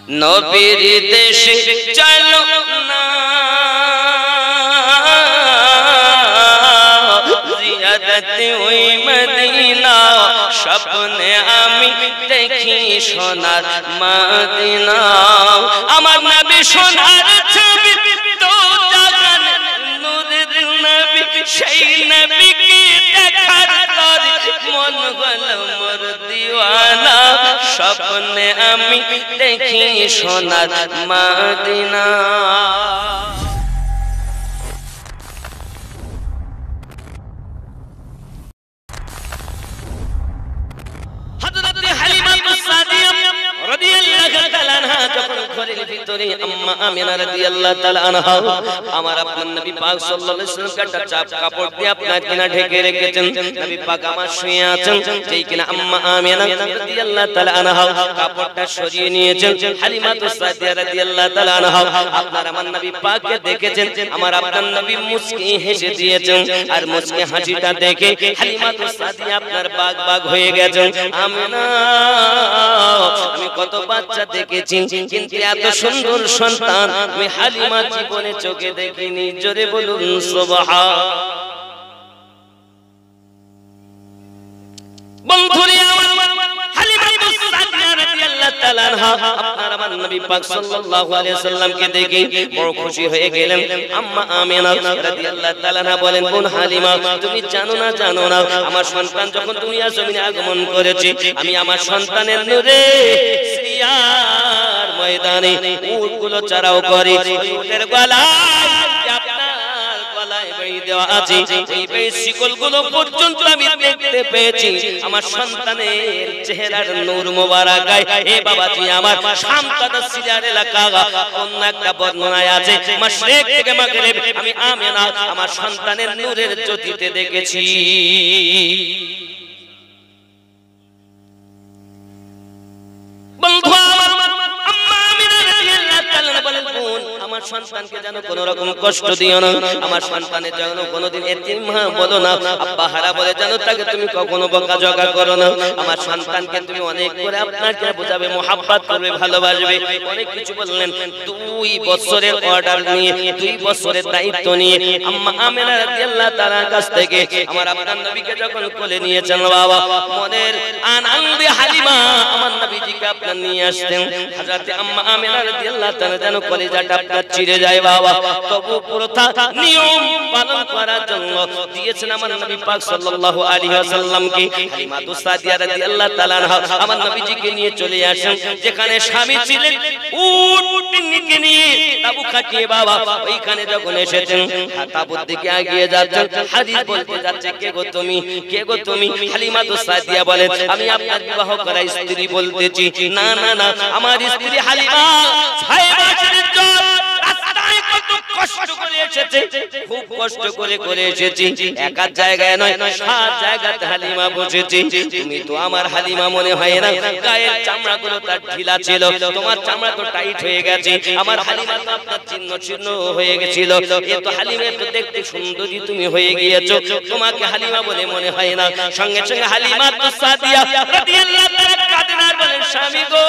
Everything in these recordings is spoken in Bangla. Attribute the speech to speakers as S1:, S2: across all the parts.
S1: নবীর দেশে চলো না জিয়ারতে ওই মদিনা স্বপ্নে আমি দেখি সোনার মদিনা আমার নবী সোনার ছবি তো জাগান নূরের নবী সেই নবীকে দেখার তরে মন হলো মোর দিওয়ানা স্বপ্নে আমি দেখি সোনার মদিনা আম্মা আমিনা রাদিয়াল্লাহু তাআলা আনহা আমার আপনার নবী পাক সাল্লাল্লাহু আলাইহি ওয়াসাল্লাম একটা চাপ কাপড় দিয়ে আপনার কিনা ঢেকে রেখেছেন নবী পাক আমার শুয়ে আছেন যেই কিনা আম্মা আমিনা রাদিয়াল্লাহু তাআলা আনহা কাপড়টা সরিয়ে নিয়েছেন হালিমাতু সাদিয়া রাদিয়াল্লাহু তাআলা আনহা আপনার আমার নবী পাককে দেখেছেন আমার আপনার নবী মুস্কি হেসে দিয়েছেন আর মুস্কি হাসিটা দেখে হালিমাতু সাদিয়া আপনার বাগ বাগ হয়ে গেছেন আমিনা আমি কত বাচ্চা দেখেছি কিন্তু এত সুন্দর সন্তান আমি হালিমা জীবনে চোখে দেখিনি জোরে বলুন সুবহান বন্ধুরে আমার হালিমা সাদিয়া রাদিয়াল্লাহু তাআলা আনহা আপনার আমার নবী পাক সাল্লাল্লাহু আলাইহি ওয়াসাল্লামকে দেখে বড় খুশি হয়ে গেলেন আম্মা আমিনা রাদিয়াল্লাহু তাআলা আনহা বলেন কোন হালিমা তুমি জানো না আমার সন্তান যখন দুনিয়া জমিনে আগমন করেছে আমি আমার সন্তানের নূরে সিরিয়ার ময়দানে উটগুলো চড়াও করে উটের গলায় আপনার গলায় বেঁধে দেওয়া আছে এই বেশ শিকলগুলো পর্যন্ত আমি দেখতে পেয়েছি আমার সন্তানের চেহারার নূর মোবারক গায় হে বাবাজি আমার শামতাদা সিরিয়ার এলাকা অন্য একটা বর্ণনায় আছে মাশরিক থেকে মাগরিব আমি আমিনা আমার সন্তানের নূরের জ্যোতিতে দেখেছি বন্ধু আমার সন্তানকে যেন কোনো রকম কষ্ট দিও না আমার সন্তানের যেন কোনোদিন এতিম মা বলো না আব্বা হারা বলে যেন তাকে তুমি কখনো বকাঝকা করো না আমার সন্তানকে তুমি অনেক করে আপনাকে বোঝাবে মোহাব্বত করবে ভালোবাসবে অনেক কিছু বললেন 2 বছরের অর্ডার নিয়ে 2 বছরের দায়িত্ব নিয়ে আম্মা আমিনা রাদিয়াল্লাহু তাআলার কাছ থেকে আমার আপনার নবীকে যখন কোলে নিয়েছেন বাবা মনের আনন্দে হালিমা আমার নবীজিকে আপনার নিয়ে আসতেন হযরত আম্মা আমিনা রাদিয়াল্লাহু তাআলা যেন কলিজাটা আপনার চিরে যায় বাবা তবু প্রথা নিয়ম পালন করার জন্য দিয়েছেন আমার নবী পাক সাল্লাল্লাহু আলাইহি ওয়াসাল্লামকে হালিমাতু সাদিয়া রাদিয়াল্লাহু তাআলা আনহা আমার নবীজিকে নিয়ে চলে আসেন যেখানে স্বামী ছিলেন উটকে নিয়ে তাবু খাটিয়ে বাবা ওইখানে যখন এসেছেন তাবুর দিকে এগিয়ে যাচ্ছেন হাদিস বলতে যাচ্ছে কে গো তুমি হালিমাতু সাদিয়া বলেন আমি আপনার বিবাহ করা স্ত্রী বলতেছি না আমার স্ত্রী হালিমা 6 বছরের জন্য রাস্তায় কত কষ্ট করে এসেছে খুব কষ্ট করে এসেছি একা জায়গায় নয় 7 জায়গাতে হালিমা বসেছি তুমি তো আমার হালিমা মনে হয় না গায়ের চামড়াগুলো তার ঢিলা ছিল তোমার চামড়া তো টাইট হয়ে গেছে আমার হালিমা তো আপনার ছিন্ন হয়ে গিয়েছিল এ তো হালিমা তো দেখতে সুন্দরী তুমি হয়ে গিয়েছো তোমাকে হালিমা বলে মনে হয় না সঙ্গে সঙ্গে হালিমা তো সাদিয়া রাদিয়াল্লাহু তাআলা কাঁদেন আর বলেন স্বামী গো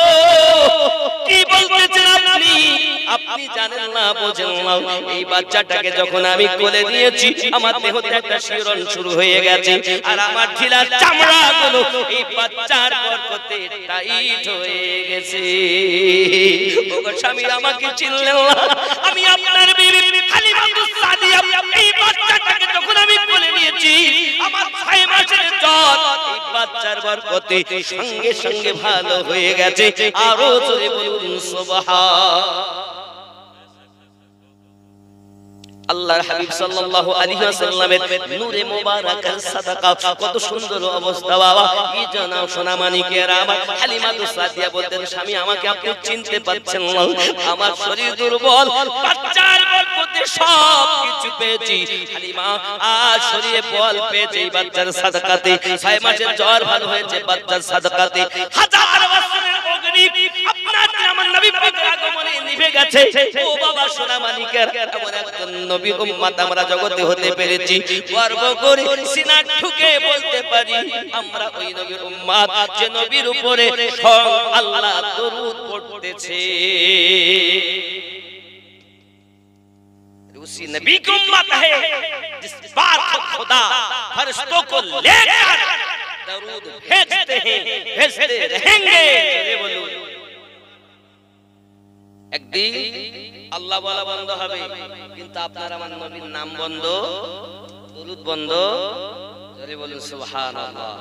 S1: কি বলতেছেন আপনি জানেন না বোঝেন না এই বাচ্চাটাকে যখন আমি কোলে দিয়েছি আমার দেহতে একটা শিহরণ শুরু হয়ে গেছে আর আমার ঢিলা চামড়াগুলো এই বাচ্চার বরকতে টাইট হয়ে গেছে ওগো স্বামী আমাকে চিনলেন না আমি আপনার বিবি হালিমাতু সাদিয়া এই বাচ্চাটাকে যখন আমি কোলে নিয়েছি আমার 6 মাসের জ্বর এই বাচ্চার বরকতে সঙ্গে সঙ্গে ভালো হয়ে গেছে আরো জোরে বলুন সুবহান আল্লাহর হাবিব সাল্লাল্লাহু আলাইহি ওয়াসাল্লামের নূরে মোবারকের সাদাকা কত সুন্দর অবস্থা বাবা কি জানাও সোনা মানিকেরা আমার হালিমাতু সাদিয়া বলতেন স্বামী আমাকে আপনি চিনতে পারছেন না আমার শরীর দুর্বল বাচ্চার বরকতে সব কিছু পেয়েছি হালিমা আজ শরীরে বল পেয়েছে এই বাচ্চার সাদাকাতে 6 মাসের জ্বর ভালো হয়েছে বাচ্চার সাদাকাতে হাজার বছরের অগ্নি আপনার আমার নবী পাকের আগমনে নিভে গেছে গেছে। ও বাবা সোনা মানিকের, এমন একজন নবী উম্মত আমরা জগতে হতে পেরেছি, গর্ব করে সিনা ঠুকে বলতে পারি আমরা ওই নবীর উম্মত যে নবীর উপরে স্বয়ং আল্লাহ দরুদ পড়তেছে। उसी नबी की उम्मत है जिस बार खुदा फरिश्तों को लेकर दरूद भेजते हैं, भेजते रहेंगे। একদিন আল্লাহ বলা বন্ধ হবে, কিন্তু আপনার আমার নবীর নাম বন্ধ, দরুদ বন্ধ। জোরে বলুন সুবহানাল্লাহ।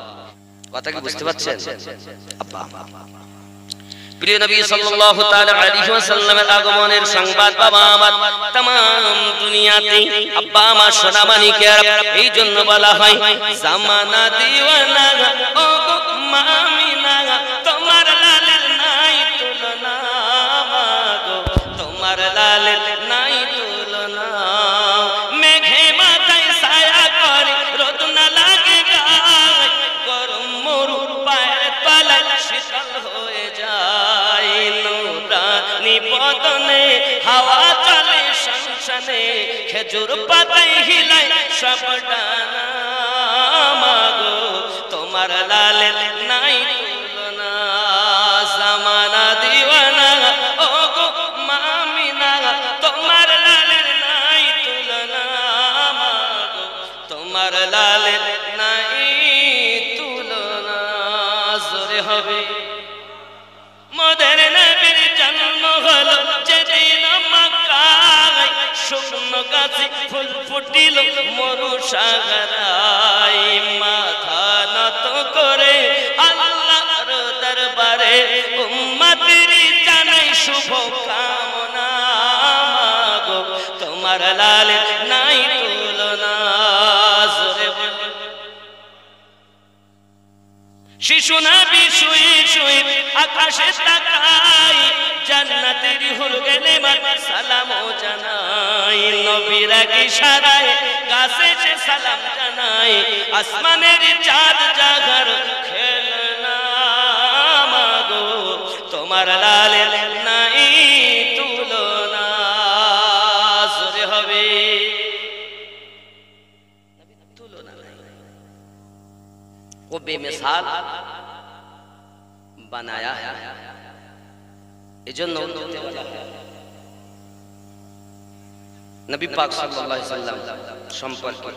S1: কথা কি বুঝতে পারছেন? আব্বা প্রিয় নবী সাল্লাল্লাহু তাআলা আলাইহি ওয়াসাল্লামের আগমনের সংবাদ বাবা আমার तमाम দুনিয়াতে আব্বা আমার সোনা মানিকের, এই জন্য বলা হয় জামানা দিওয়ানা ও গো মামিনা, তোমার লালের নাই তুলনা, মাগো তোমার লালের নাই তুলনা। মেঘে মাথায় ছায়া করে রোদ না লাগে গায়, গরম মরু পায়ের তলায় শীতল হয়ে যায়। নুরানি বদনে হাওয়া চলে সংসানে, খেজুর পাতায় হিলায় সব ডানা, মাগো তোমার লালের নাই তুলনা। জামানা দিওয়ানা ও গো মামিনা, তোমার লালের নাই তুলনা, মাগো তোমার লালের নাই তুলনা। জোরে হবে। মোদের নবীর জন্ম হলো যেদিন মক্কায়, শুকনো গাছে ফুল ফুটিল মরু সাগরায়। মাথা নত করে আল্লাহর দরবারে উম্মতের জানাই শুভ কামনা, মাগো তোমার লালের নাই তুলনা। জোরে বলুন। শিশু নবী শুয়ে শুয়ে আকাশে তাকায়, জান্নাতের হুর গেলে সালাম জানাই। নবীর এক ইশারায় গাছে সে সালাম জানাই, আসমানের চাঁদ জাগার খেলনা, মাগো তোমার লালের নাই তুলনা। জোরে হবে। তুলনা নাই, वो बेमिसाल बनाया है। এজন্য নবী পাক সাল্লাল্লাহু আলাইহি ওয়াসাল্লাম সম্পর্কে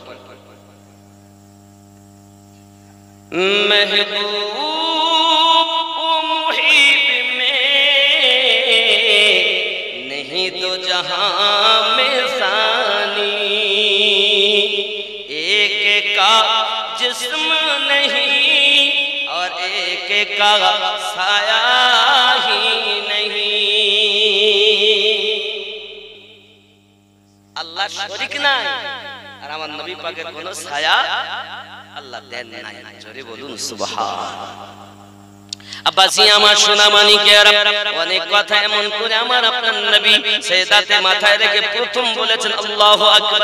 S1: महबूब ओ मुहिब में नहीं तो जहां में सानी, एक का जिस्म नहीं और एक का साया ही नहीं। अल्लाह शरीक নাই, আর আমার নবী পাকের কোন ছায়া আল্লাহ দেন নাই। জোরে বলুন সুবহান। আব্বাসি আমার সোনা মানিকের, অনেক কথা এমন করে আমার আপনার নবী সেদাতে মাথায় রেখে প্রথম বলেছেন আল্লাহু আকবার।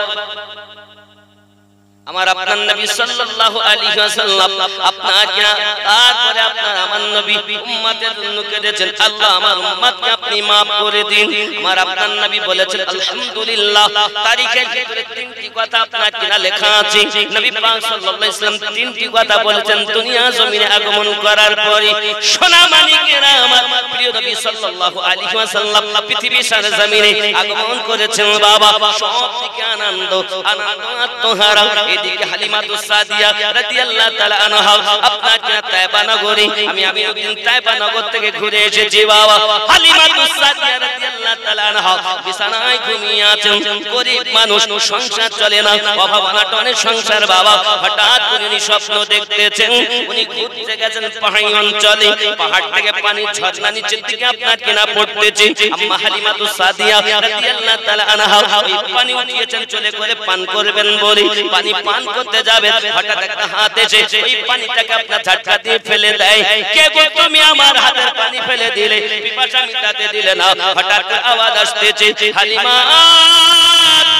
S1: আমার আপনার নবী সাল্লাল্লাহু আলাইহি ওয়াসাল্লাম আপনাকে, তারপরে আপনার আমার নবী উম্মতের জন্য কেঁদেছেন আল্লাহ আমার উম্মতকে আপনি maaf করে দিন। আমার আপনার নবী বলেছেন আলহামদুলিল্লাহ। তারিখের ভিতরে তিনটি কথা আপনার কিনা লেখা আছে। নবী পাক সাল্লাল্লাহু আলাইহি ওয়াসাল্লাম তিনটি কথা বলেছেন দুনিয়া জমিনে আগমন করার পরে। সোনা মানিকেরা, আমার প্রিয় নবী সাল্লাল্লাহু আলাইহি ওয়াসাল্লাম পৃথিবীর সারা জমিনে আগমন করেছেন বাবা। সব থেকে আনন্দ আনন্দ আত্মহারা। এদিকে হালিমাতুস সাদিয়া রাদিয়াল্লাহু তাআলা আনহা আপনাকে তায়েবা নগরে, আমি একদিন তায়েবা নগর থেকে ঘুরে এসেছি বাবা। হালিমাতুস সাদিয়া রাদিয়াল্লাহু তাআলা আনহা বিছানায় ঘুমিয়ে আছেন। গরীব মানুষ, সংসার চলে না, অভাব অনটনের সংসার বাবা। হঠাৎ উনি স্বপ্ন দেখতেছেন, উনি ঘুরতে গেছেন পাহাড়ি অঞ্চলে, পাহাড় থেকে পানি ঝর্ণা নিচের দিকে আপনার কিনা পড়তেছে। আম্মা হালিমাতুস সাদিয়া রাদিয়াল্লাহু তাআলা আনহা ওই পানি উঠিয়েছেন চলে করে পান করবেন বলে। পানি পান করতে যাবেন, হঠাৎ একটা হাত এসে ওই পানিটাকে আপনার ঝাটকা দিয়ে ফেলে দেয়। কে গো তুমি আমার হাতের পানি ফেলে দিলে, পিপাসা মিটাতে দিলে না। হঠাৎ আওয়াজ আসতেছে, হালিমা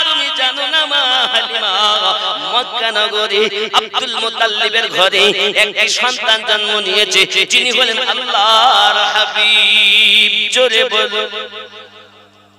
S1: তুমি জানো না মা হালিমা, মক্কা নগরে আব্দুল মুতাল্লিবের ঘরে একটি সন্তান জন্ম নিয়েছে, যিনি হলেন আল্লাহর হাবিব। জোরে বলো।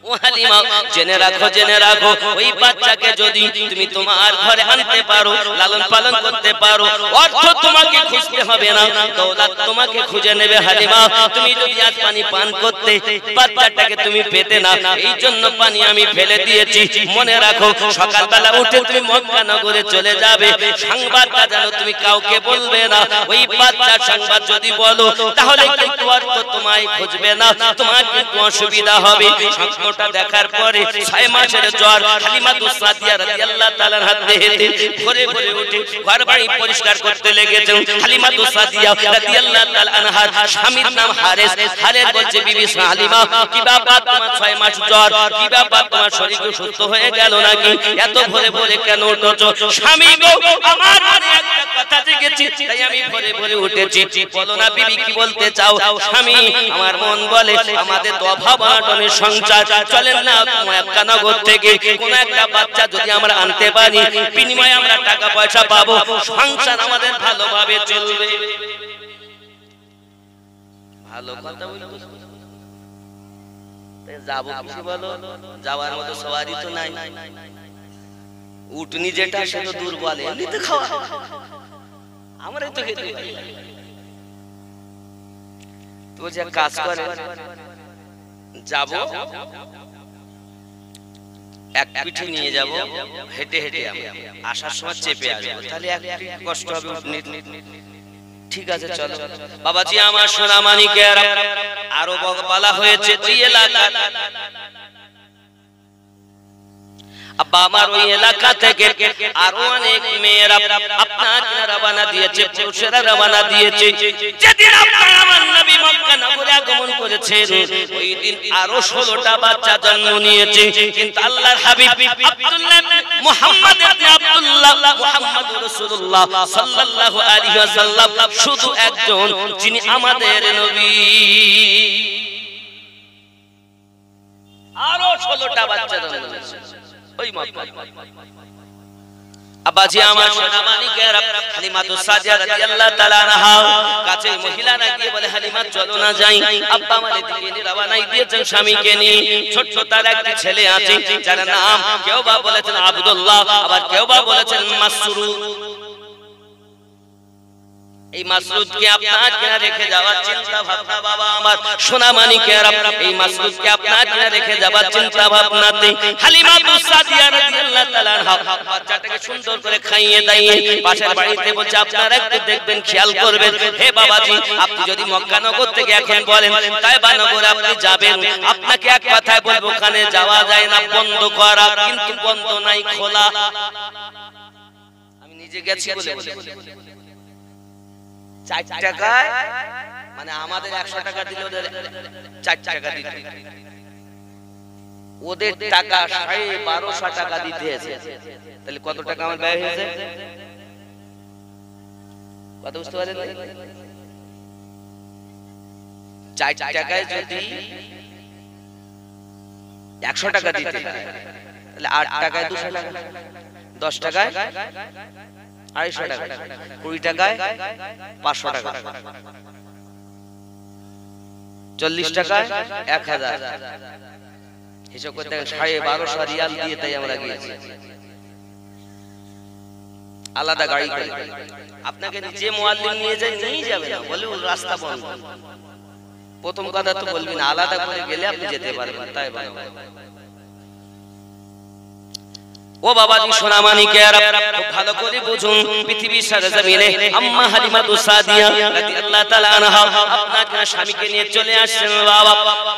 S1: ও হালিমা জেনে রাখো ওই বাচ্চাকে যদি তুমি তোমার ঘরে আনতে পারো, লালন পালন করতে পারো, অর্থ তোমাকে খুঁজতে হবে না, দৌলত তোমাকে খুঁজে নেবে। হালিমা তুমি যদি আজ পানি পান করতে বাচ্চাটাকে তুমি পেতে না, এই জন্য পানি আমি ফেলে দিয়েছি। মনে রাখো সকালবেলা উঠে তুমি মক্কা নগরে চলে যাবে, সংবাদটা যেন তুমি কাউকে বলবে না। ওই বাচ্চার সংবাদ যদি বলো তাহলে কিন্তু অর্থ তোমায় খুঁজবে না, তোমার কিন্তু অসুবিধা হবে। স্বপ্নটা দেখার পরে 6 মাসের জ্বর হালিমাতুস সাদিয়া রাদিয়াল্লাহু তাআলার হাত থেকে ভোরে ভোরে উঠে ঘর বাড়ি পরিষ্কার করতে লেগেছেন। হালিমাতুস সাদিয়া রাদিয়াল্লাহু তাআলা আনহার স্বামীর নাম হারেস। হারেস বলছে, বিবি হালিমা কি ব্যাপার তোমার 6 মাস জ্বর, কি ব্যাপার তোমার শরীর সুস্থ হয়ে গেল নাকি, এত ভোরে ভোরে কেন উঠেছো? স্বামী গো আমার মনে একটা কথা জেগেছে তাই আমি ভোরে ভোরে উঠেছি। বলো না বিবি কি বলতে চাও? স্বামী আমার মন বলে আমাদের তো অভাব অনটনের সংসার, চলেন না মক্কা নগর থেকে কোন একটা বাচ্চা যদি আমরা আনতে পারি, বিনিময়ে আমরা টাকা পয়সা পাবো, সংসার আমাদের ভালোভাবে চলবে। ভালো কথা বলতো যাবো কিছু বলো, যাওয়ার মতো সওয়ারি তো নাই, উটনি যেটা সে তো দুর্বল, এমনিতে খাওয়া আমরাই তো খেতে পারি। তো যে কাজ করে যাব, এক পিঠে নিয়ে যাব, হেঁটে হেঁটে আসার সময় চেপে আসবো, তাহলে এক কষ্ট হবে উটনি। ঠিক আছে চলো বাবাজি আমার সোনা মানিকের, আরো বলা হয়েছে যে এলাকা আব্বা আমার ওই এলাকা থেকে আরো অনেক মেয়েরা আপনার রওনা দিয়েছে, পুরুষেরা রওনা দিয়েছে। যেদিন আপনার আমার নবী মক্কা নগরে আগমন করেছেন ওই দিন আরো 16টা বাচ্চা জন্ম নিয়েছে। কিন্তু আল্লাহর হাবিব আব্দুল্লাহ মুহাম্মদ ইবনে আব্দুল্লাহ মুহাম্মদুর রাসূলুল্লাহ সাল্লাল্লাহু আলাইহি ওয়াসাল্লাম শুধু একজন, যিনি আমাদের নবী। আরো 16টা বাচ্চা জন্ম নিয়েছে ওই মক্কা। আব্বাজি আমার সোনা মানিকের, হালিমাতুস সাদিয়া রাদিয়াল্লাহু তাআলা আনহা কাছে মহিলারা গিয়ে বলে, হালিমা চলো না যাই। আব্বা আমাদের দিকে রওনা দিয়েছেন স্বামীকে নিয়ে। ছোট্ট তার একটি ছেলে আছে যার নাম কেউ বা বলেছেন আব্দুল্লাহ, আবার কেউ বা বলেছেন মাসরুর। এই মাসরুদকে আপনার কিনা রেখে যাওয়ার চিন্তা ভাবনা বাবা আমার সোনা মানিকের, এই মাসরুদকে আপনার কিনা রেখে যাওয়ার চিন্তা ভাবনাতে হালিমাতুস সাদিয়া রাদিয়াল্লাহু তাআলা আনহা বাচ্চাটাকে সুন্দর করে খাইয়ে দাইয়ে পাশের বাড়িতে বলছে আপনারা একটু দেখবেন, খেয়াল করবেন। হে বাবাজি আপনি যদি মক্কা নগর থেকে এখন বলেন তায়েবা নগরে আপনি যাবেন, আপনাকে এক কথায় বলবো ওখানে যাওয়া যায় না, বন্ধ করা। কিন্তু বন্ধ নাই, খোলা। আমি নিজে গেছি বলে 4 টাকায়, মানে আমাদের 100 টাকা দিলে ওদের 4 টাকা দিতে, ওদের টাকা 1250 টাকা দিতে আছে। তাহলে কত টাকা আমার ব্যয় হয়েছে? কত বুঝতে পারেন? 4 টাকায় যদি 100 টাকা দিতে, তাহলে 8 টাকায় 200 টাকা, 10 টাকায় 250 টাকা, 20 টাকায় 500 টাকা, 40 টাকায় 1000। হিসাব করতে 1250 রিয়াল দিয়ে তাই আমরা গিয়েছি আলাদা গাড়ি করে। আপনাকে নিজে মুআল্লিম নিয়ে যাবে না, বলে রাস্তা বন্ধ। প্রথম কথা তো বলবি না, আলাদা করে গেলে আপনি যেতে পারবেন। তাই ভালো ও বাবাজি সোনা মানিকের, খুব ভালো করে বুঝুন। পৃথিবীর সরজমিনে আম্মা হালিমাতুস সাদিয়া রাদিয়াল্লাহু তাআলা আনহা আপনার স্বামীকে নিয়ে চলে আসছেন।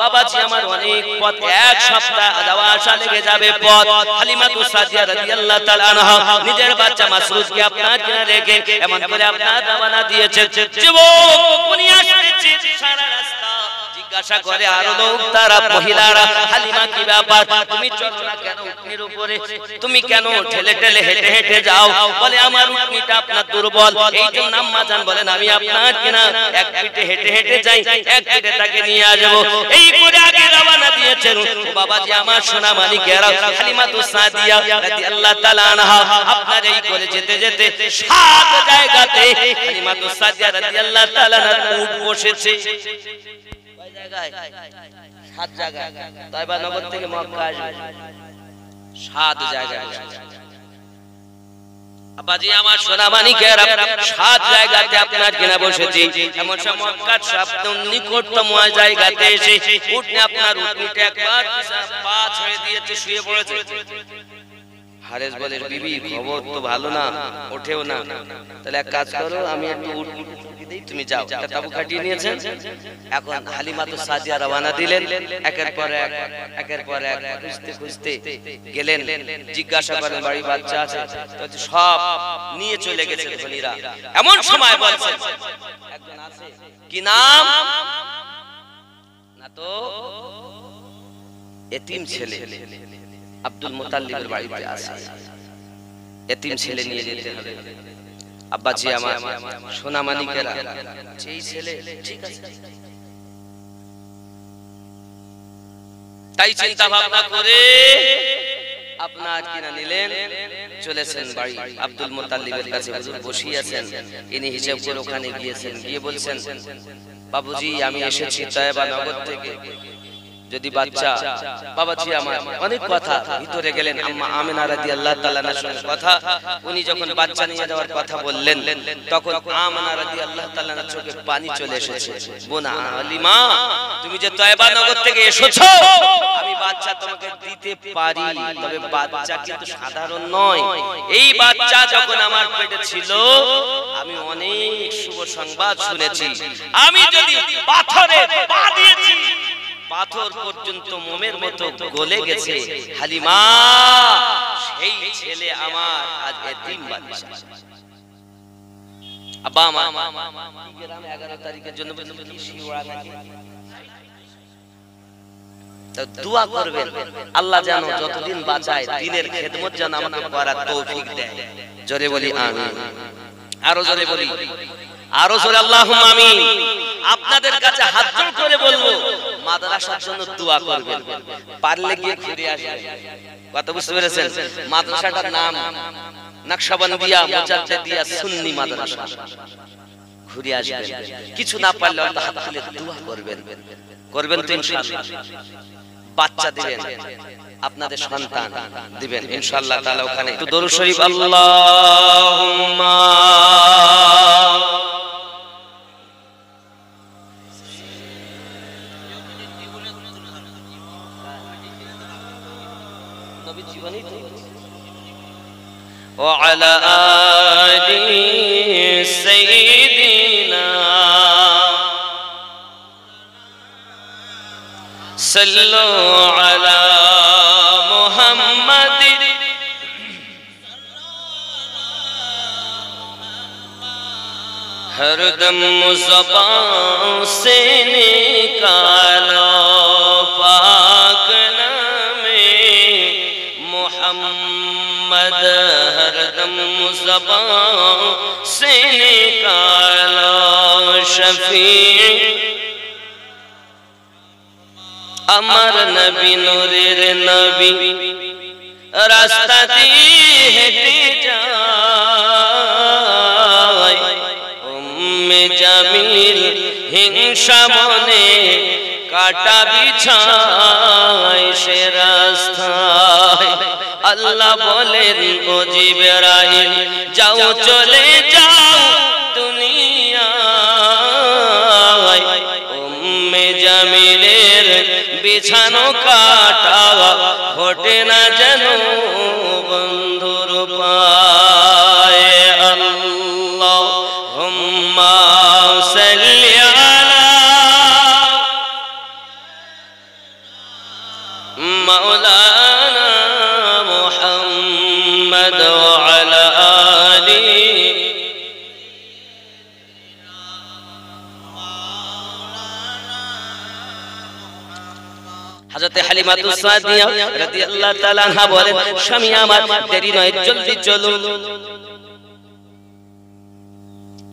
S1: বাবাজি আমার অনেক পথ, এক সপ্তাহ যাওয়া আসা লেগে যাবে পথ। হালিমাতুস সাদিয়া রাদিয়াল্লাহু তাআলা আনহা নিজের বাচ্চা মাসরুদকে আপনার কিনে রেখে এমন করে আপনার রওনা দিয়েছে। যুবক উনি আসছে সারা রাস্তা জিজ্ঞাসা করে আরো লোক, তারা মহিলারা, হালিমা কি ব্যাপার, তুমি চলো না কেন উটনির উপরে, তুমি কেন ঠেলে ঠেলে হেঁটে হেঁটে যাও? বলে আমার উটনিটা আপনার দুর্বল, এই জন্য আম্মা জান বলেন আমি আপনার কিনা এক পিঠে হেঁটে হেঁটে যাই, এক পিঠে তাকে নিয়ে আসবো। এই করে আগে রওনা দিয়েছেন। ও বাবাজি আমার সোনা মানিকেরা, হালিমাতুস সাদিয়া রাদিয়াল্লাহু তাআলা আনহা আপনার এই করে যেতে যেতে 7 জায়গাতে হালিমাতুস সাদিয়া রাদিয়াল্লাহু তাআলা উট বসেছে। 7 জায়গা তয়বা নগর থেকে মক্কা আসবে 7 জায়গায় আব্বাজি আমার সোনা মানিকেরা 7 জায়গাতে আপনার কিনা বসেছি এমন সব মক্কার সবচেয়ে নিকটতম জায়গাতে এসে উঠনে আপনার উঠনিটা একবার পা ছেড়ে দিয়েছে শুয়ে পড়েছে হারেস বলে বিবি খবর তো ভালো না ওঠেও না তাহলে এক কাজ করো আমি একটু উঠি দেই তুমি যাও একটা তাবু কাটিয়ে নিয়েছেন এখন হালিমাতু সাদিয়া রওনা দিলেন একের পর এক খুঁজতে খুঁজতে গেলেন জিজ্ঞাসা করেন বাড়ি বাচ্চা আছে তো সব নিয়ে চলে গেছে ধনীরা এমন সময় বলছেন একজন আছে কি নাম না তো এতিম ছেলে আব্দুল মুতাল্লিবের বাড়িতে আছে এতিম ছেলে নিয়ে যেতে হবে আব্বাজি আমার সোনা মানিকেরা সেই ছেলে ঠিক আছে তাই চিন্তা ভাবনা করে আপনার কিনা নিলেন চলেছেন বাড়ি আব্দুল মুতাল্লিবের কাছে হুজুর বসিয়ে আছেন ইনি হিসাব করে ওখানে গিয়েছেন গিয়ে বলছেন বাবুজি আমি এসেছি তয়বা নগর থেকে যদি বাচ্চা বাবাজি আমার অনেক কথা ভিতরে গেলেন আম্মা আমিনা রাদিয়াল্লাহু তাআলা আনহার সঙ্গে কথা উনি যখন বাচ্চা নিয়ে যাওয়ার কথা বললেন তখন আমিনা রাদিয়াল্লাহু তাআলা আনহার চোখে পানি চলে এসেছে বোনা হালিমা তুমি যে তয়বা নগর থেকে এসেছো আমি বাচ্চা তোমাকে দিতে পারি তবে বাচ্চা কিন্তু সাধারণ নয় এই বাচ্চা যখন আমার পেটে ছিল আমি অনেক শুভ সংবাদ শুনেছি আমি যদি পাথরে পা দিয়েছি পাথর পর্যন্ত মোমের মতো গলে গেছে হালিমা সেই ছেলে আমার আজ এতিম বাচ্চা আব্বা আমার গ্রামে 11 তারিখের জন্য কি শিওড়া নাকি তো দোয়া করবেন আল্লাহ যেন যতদিন বাঁচায় দ্বীনের খেদমত যেন আমাকে করার তৌফিক দেয় জোরে বলি আমিন আরো জোরে বলি আরো জোরে আল্লাহুম্মা আমিন আপনাদের কাছে হাত জোড় করে বলবো মাদ্রাসার জন্য দোয়া করবেন পারলে গিয়ে ঘুরে আসবেন কথা বুঝতে পেরেছেন মাদ্রাসাটার নাম নকশবন্দিয়া মুজাদ্দিদিয়া সুন্নি মাদ্রাসা ঘুরে আসবেন কিছু না পারলে আল্লাহ হাত তুলে দোয়া করবেন করবেন তো ইনশাআল্লাহ বাচ্চা দিবেন আপনাদের সন্তান দিবেন ইনশাআল্লাহ তাআলা ওখানে একটু দরুদ শরীফ আল্লাহুম্মা নবী জীবনী তো ওয়া আলা আলি সাইয়্যিদিনা সাল্লু আলা মুহাম্মাদ हरदम ज़बान से निकालो पाक नामे मुहम्मद हरदम ज़बान से निकालो शफीअ अमर नबी नूरेर नबी रास्ता दिए हेटे जाए उम्मे जमील हिंसा मने काटा बिछाए से रास्ताय अल्लाह बोलेन ओ जिब्राइल जाओ चले जाओ दुनियाय उम्मे जमीलेर बिछानो काटा होटे ना जनो बंधुर पाए अल्लाहुम्मा सल्ली अला मौलाना मुहम्मद व अला आली हज़रत हालिमातु सादिया রাদিয়াল্লাহু তাআলা আনহা বলেন স্বামী আমার দেরি নয় জলদি চলুন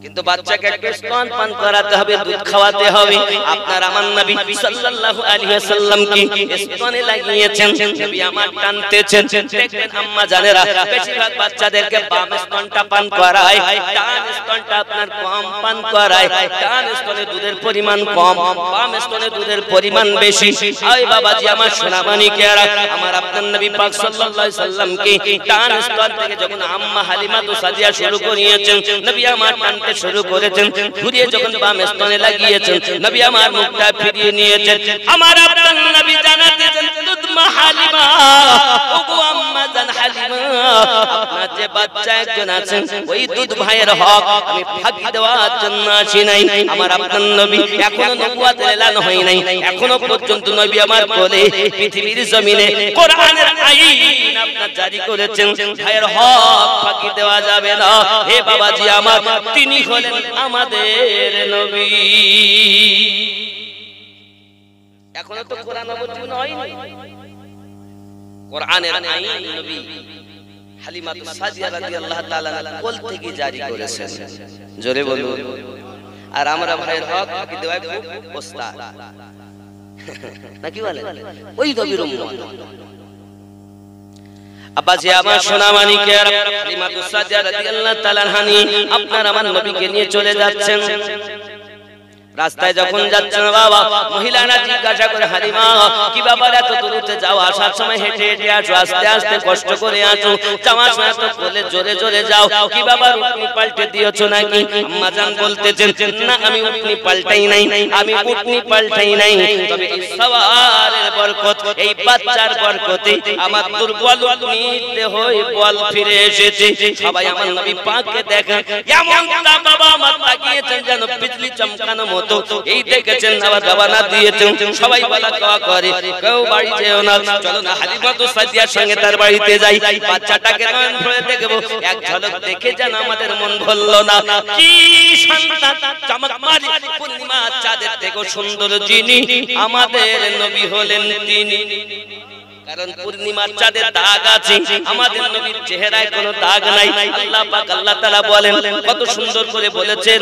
S1: কিন্তু বাচ্চাকে একটু স্তন পান করাতে হবে, দুধ খাওয়াতে হবে। আপনার আমার নবী সাল্লাল্লাহু আলাইহি ওয়াসাল্লাম কি স্তনে লাগিয়েছেন, নবী আমার টানতেছেন। দেখবেন আম্মা জানেরা বেশিরভাগ বাচ্চাদেরকে বাম স্তনটা পান করায়, ডান স্তনটা আপনার কম পান করায়। ডান স্তনে দুধের পরিমাণ কম, বাম স্তনে দুধের পরিমাণ বেশি। আয় বাবাজি আমার সোনামানিকেরা, আমার আপনার নবী পাক সাল্লাল্লাহু আলাইহি ওয়াসাল্লাম কি ডান স্তন থেকে যখন আম্মা হালিমা তো সাদিয়া শুরু করিয়েছেন, নবী আমার টানতে শুরু করেছেন, ঘুরিয়ে যখন বাম স্তনে লাগিয়েছেন, নবী আমার মুখটা ফিরিয়ে নিয়েছেন। আমার আপনার নবী জানাতেছেন, দুধ মা হালিমা, ওগো আম্মা জান হালিমা, আপনার যে বাচ্চা একজন আছেন ওই দুধ ভাইয়ের হক আমি ফাঁকি দেওয়ার জন্য আসি নাই। আমার আপনার নবী এখনো নবুয়তের এলান হয় নাই, এখনো পর্যন্ত নবী আমার কোলে পৃথিবীর জমিনে কোরআনের আইন আপনার জারি করেছেন। ভাইয়ের হক ফাঁকি দেওয়া যাবে না। হে বাবাজি আমার, তিনি হলেন আমাদের নবী। এখনো তো কোরআন অবতীর্ণ হয়নি, কোরআনের আইন নবী হালিমাতু সাদিয়া রাদিয়াল্লাহু তাআলা কোল থেকে জারি করেছেন। জোরে বলুন। আর আমরা ভাইয়ের হক ফাঁকি দেওয়ায় খুব ওস্তাদ নাকি বলেন, ওই নবীর উম্মত। আব্বাজি আমার সোনামানিকেরা, হালিমাতু সাদিয়া রাদিয়াল্লাহু তাআলা আনহা আপনার আমার নবীকে নিয়ে চলে যাচ্ছেন। রাস্তায় যখন যাচ্ছেন বাবা, মহিলারা জিজ্ঞাসা করে, হালিমা কি ব্যাপার এত দূরতে যাও, আসার সময় হেঁটে হেঁটে আসো, আস্তে আস্তে কষ্ট করে আসো, যাওয়ার সময় তো কোলে জোরে জোরে যাও, কি ব্যাপার উটনি পাল্টে দিয়েছো নাকি? আম্মা জান বলতেছেন, না আমি উটনি পাল্টাই নাই, আমি উটনি পাল্টাই নাই, তবে এই সওয়ারের বরকত, এই বাচ্চার বরকতে আমার দুর্বল উটনিতে হয়ে বল ফিরে এসেছে। সবাই আমার নবী পাককে দেখেন, এমন বাবা আমার তাকিয়েছেন যেন বিজলি চমকানো মতো। এই দেখেছেন আবার রওনা দিয়েছেন, সবাই বলা কওয়া করে, কেউ বাড়ি যেও না, চলো না হালিমাতু সাদিয়ার সঙ্গে তার বাড়িতে যাই, বাচ্চাটাকে নয়ন ভরে দেখব, এক ঝলক দেখে যেন আমাদের মন ভরল না। কি সন্তান, চমকমারি পূর্ণিমা চাঁদের থেকে সুন্দর যিনি, আমাদের নবী হলেন তিনি। কারণ পূর্ণিমার চাঁদে দাগ আছে, আমাদের নবীর চেহারায় কোনো দাগ নাই। আল্লাহ পাক আল্লাহ তাআলা বলেন, কত সুন্দর করে বলেছেন,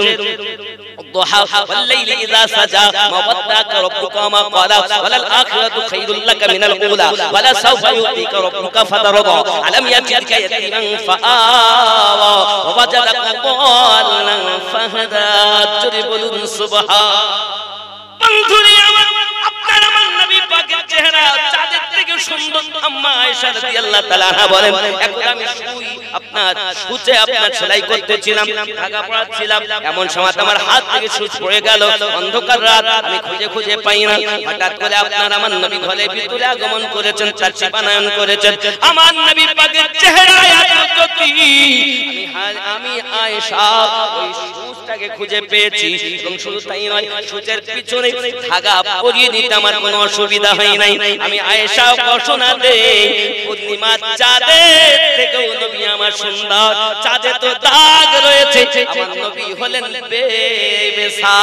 S1: দুহা ওয়াল লাইলি ইযা সাজা মা ওয়াদ্দাকা রাব্বুকা মা ক্বালা ওয়ালাল আখিরাতু খায়রুল লাকা মিনাল উলা ওয়ালা সাওফা ইউতিকা রাব্বুকা ফাতারদা আলাম ইয়াতিকা ইয়াতীমান ফাআওয়া ওয়া ওয়াজাদাকা দাল্লান ফাহাদা। জোরে বলুন সুবহান। বন্ধুরে আমার, আপনার আমার নবী পাকের চেহারা চাঁদের থেকে সুন্দর। আম্মা আয়েশা রাদিয়াল্লাহু তাআলা আনহা বলেন, এখন আমি শুই, আপনার সুচে আপনার সেলাই করতেছিলাম, ধাগা পড়াচ্ছিলাম, এমন সময় আমার হাত থেকে সুচ পড়ে গেল। অন্ধকার রাত, আমি খুঁজে খুঁজে পাই না। হঠাৎ করে আপনার আমার নবী ঘরের ভিতরে আগমন করেছেন, চাচি বানায়ন করেছেন। আমার নবী পাকের চেহারায় এত জ্যোতি, আমি আয়েশা ওই সুচটাকে খুঁজে পেয়েছি। এবং শুধু তাই নয়, সুচের পিছনে ধাগা পরিয়ে দিতে আমার কোনো অসুবিধা হয় নাই। আমি আয়েশা ঘোষণা দেই, পূর্ণিমার চাঁদের থেকেও নবী আমার সুন্দর। চাঁদে তো দাগ রয়েছে, আমার নবী হলেন বেবেশার।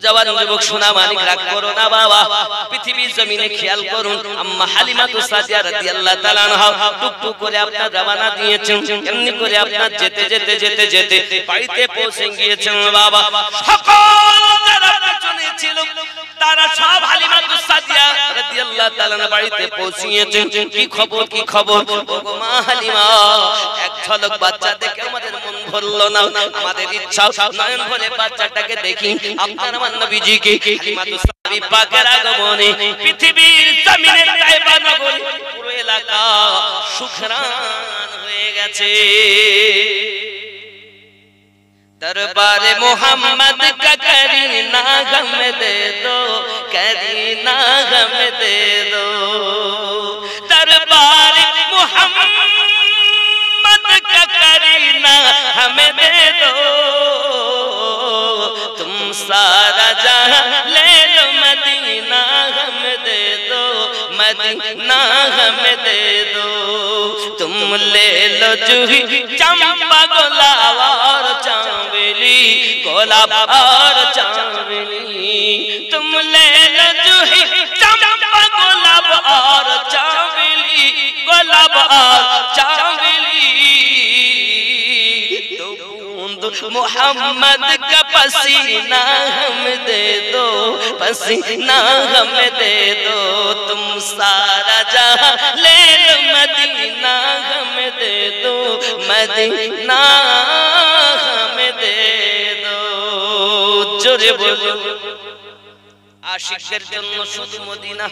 S1: জওয়ান যুবক সোনা মানিক, রাগ করো না বাবা, পৃথিবীর জমিনে খেয়াল করুন, আম্মা হালিমাতু সাদিয়া রাদিয়াল্লাহু তাআলা আনহা টুকটুক করে আপনার রওনা দিয়েছেন। এমনি করে আপনার যেতে যেতে যেতে যেতে বাড়িতে পৌঁছে গিয়েছেন বাবা। সকল যারা পেছনে ছিল তারা সব হালিমাতু সাদিয়া রাদিয়াল্লাহু তাআলা বাড়িতে পৌঁছিয়েছেন। কি খবর, কি খবর? ওগো মা হালিমা, এক ঝলক বাচ্চা দেখে আমাদের মন ভরল না, আমাদের ইচ্ছা নয়ন ভরে বাচ্চাটাকে দেখি। আপনার আমার নবীজিকে হালিমাতু সাদিয়া পাকের আগমনে পৃথিবীর জমিনে তায়েবা নগরী পুরো এলাকা সুখরান হয়ে গেছে। दरबारे मोहम्मद का करीना गम दे दो, करीना गम दे दो। दरबारे मोहम्मद का करीना हमें दे दो, तुम सारा जहां ले लो, मदीना हम दे दो, मदीना हम दे दो। तुम ले लो जूही चंपा गुलाब और चांदनी, गुलाब और चांदनी। तुम ले लो जूही चंपा गुलाब और चांदनी, गुलाब और चांदनी। मोहम्मद का पसीना हम दे दो, पसीना हम दे दो, तुम सारा जहां ले लो, मदीना हम दे दो, मदीना हम दे दो। जोरे बोलो आशिকের জন্য শুধু মদিনা।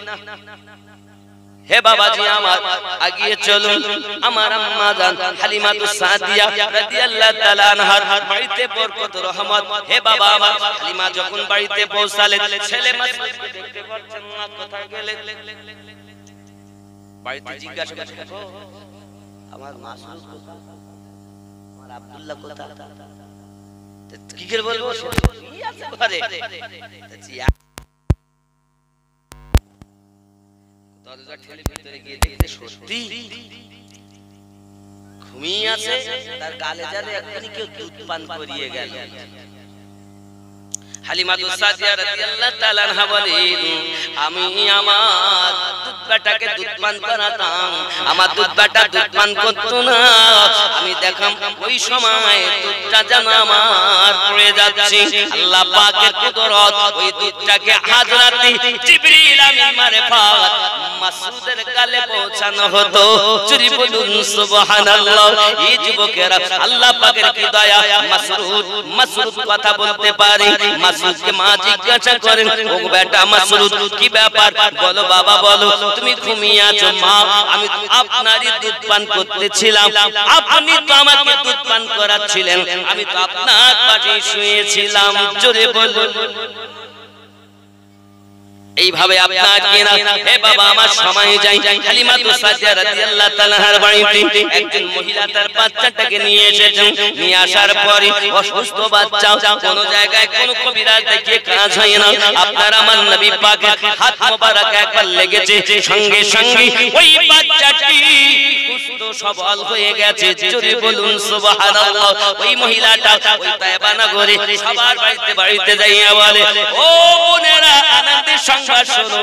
S1: হে বাবাজি আমার আগিয়ে চলুন। আমার আম্মা জান হালিমাতুস সাদিয়া রাদিয়াল্লাহু তাআলা আনহার বাড়িতে বরকত রহমত। হে বাবা আমার হালিমা যখন বাড়িতে পৌঁছালেন, ছেলে মাসউদকে দেখতে পাচ্ছেন না, কোথায় গেলে? বাড়িতে জিজ্ঞাসা করছে, আমার মাসউদ কোথায়, আমার আব্দুল্লাহ কোথায়? কি করে বলবো, কি আছে ঘরে? দরজা ঠেলে ভিতরে গিয়ে দেখতে সত্যি ঘুমিয়ে আছে, তার গালে যারে এখনই কেউ দুধ পান করিয়ে গেল। হালিমাতুস সাদিয়া রাদিয়াল্লাহু তাআলা আনহা বলেন, আমি আমার দুধ বেটাকে দুধ পান করাতাম, আমার দুধ বেটা দুধ পান করতো না, আমি দেখলাম ওই সময় দুধটা যেন আমার পড়ে যাচ্ছে। আল্লাহ পাকের কুদরত, ওই দুধটাকে হাজরাতে জিবরিল আমিন মারফাত মাসউদের গালে পৌঁছানো হতো। চুরি বলুন সুবহানাল্লাহ। এই যুবকেরা আল্লাহ পাকের কি দয়া, মাসউদ কথা বলতে পারে। মাসউদকে মা জিজ্ঞাসা করেন, ও বেটা মাসউদ কি ব্যাপার, বলো বাবা বলো, তুমি ঘুমিয়ে আছো? মা আমি আপনারই দুধ পান করতেছিলাম, আপনি তো আমাকে দুধ পান করাচ্ছিলেন, আমি তো আপনার পাশে শুয়েছিলাম। জোরে বলুন। এইভাবে আপনাকে না, হে বাবা আমার সময় যাই। হালিমাতুস সাদিয়া রাদিয়াল্লাহু তাআলা আনহার বাড়িতে একজন মহিলা তার বাচ্চাটাকে নিয়ে এসেছেন। নিয়ে আসার পরে অসুস্থ বাচ্চা, কোন জায়গায় কোন কবিরাজ দেখিয়ে কাজ হয় না। আপনার আমার নবী পাকের হাত মোবারক একবার লেগেছে, সঙ্গে সঙ্গে ওই বাচ্চাটি সুস্থ সবল হয়ে গেছে। জোরে বলুন সুবহানাল্লাহ। ওই মহিলাটা ওই তায়েবা নগরে সবার বাড়িতে বাড়িতে যাইয়া বলে, ও বোনেরা আনন্দের সংবাদ শোনো,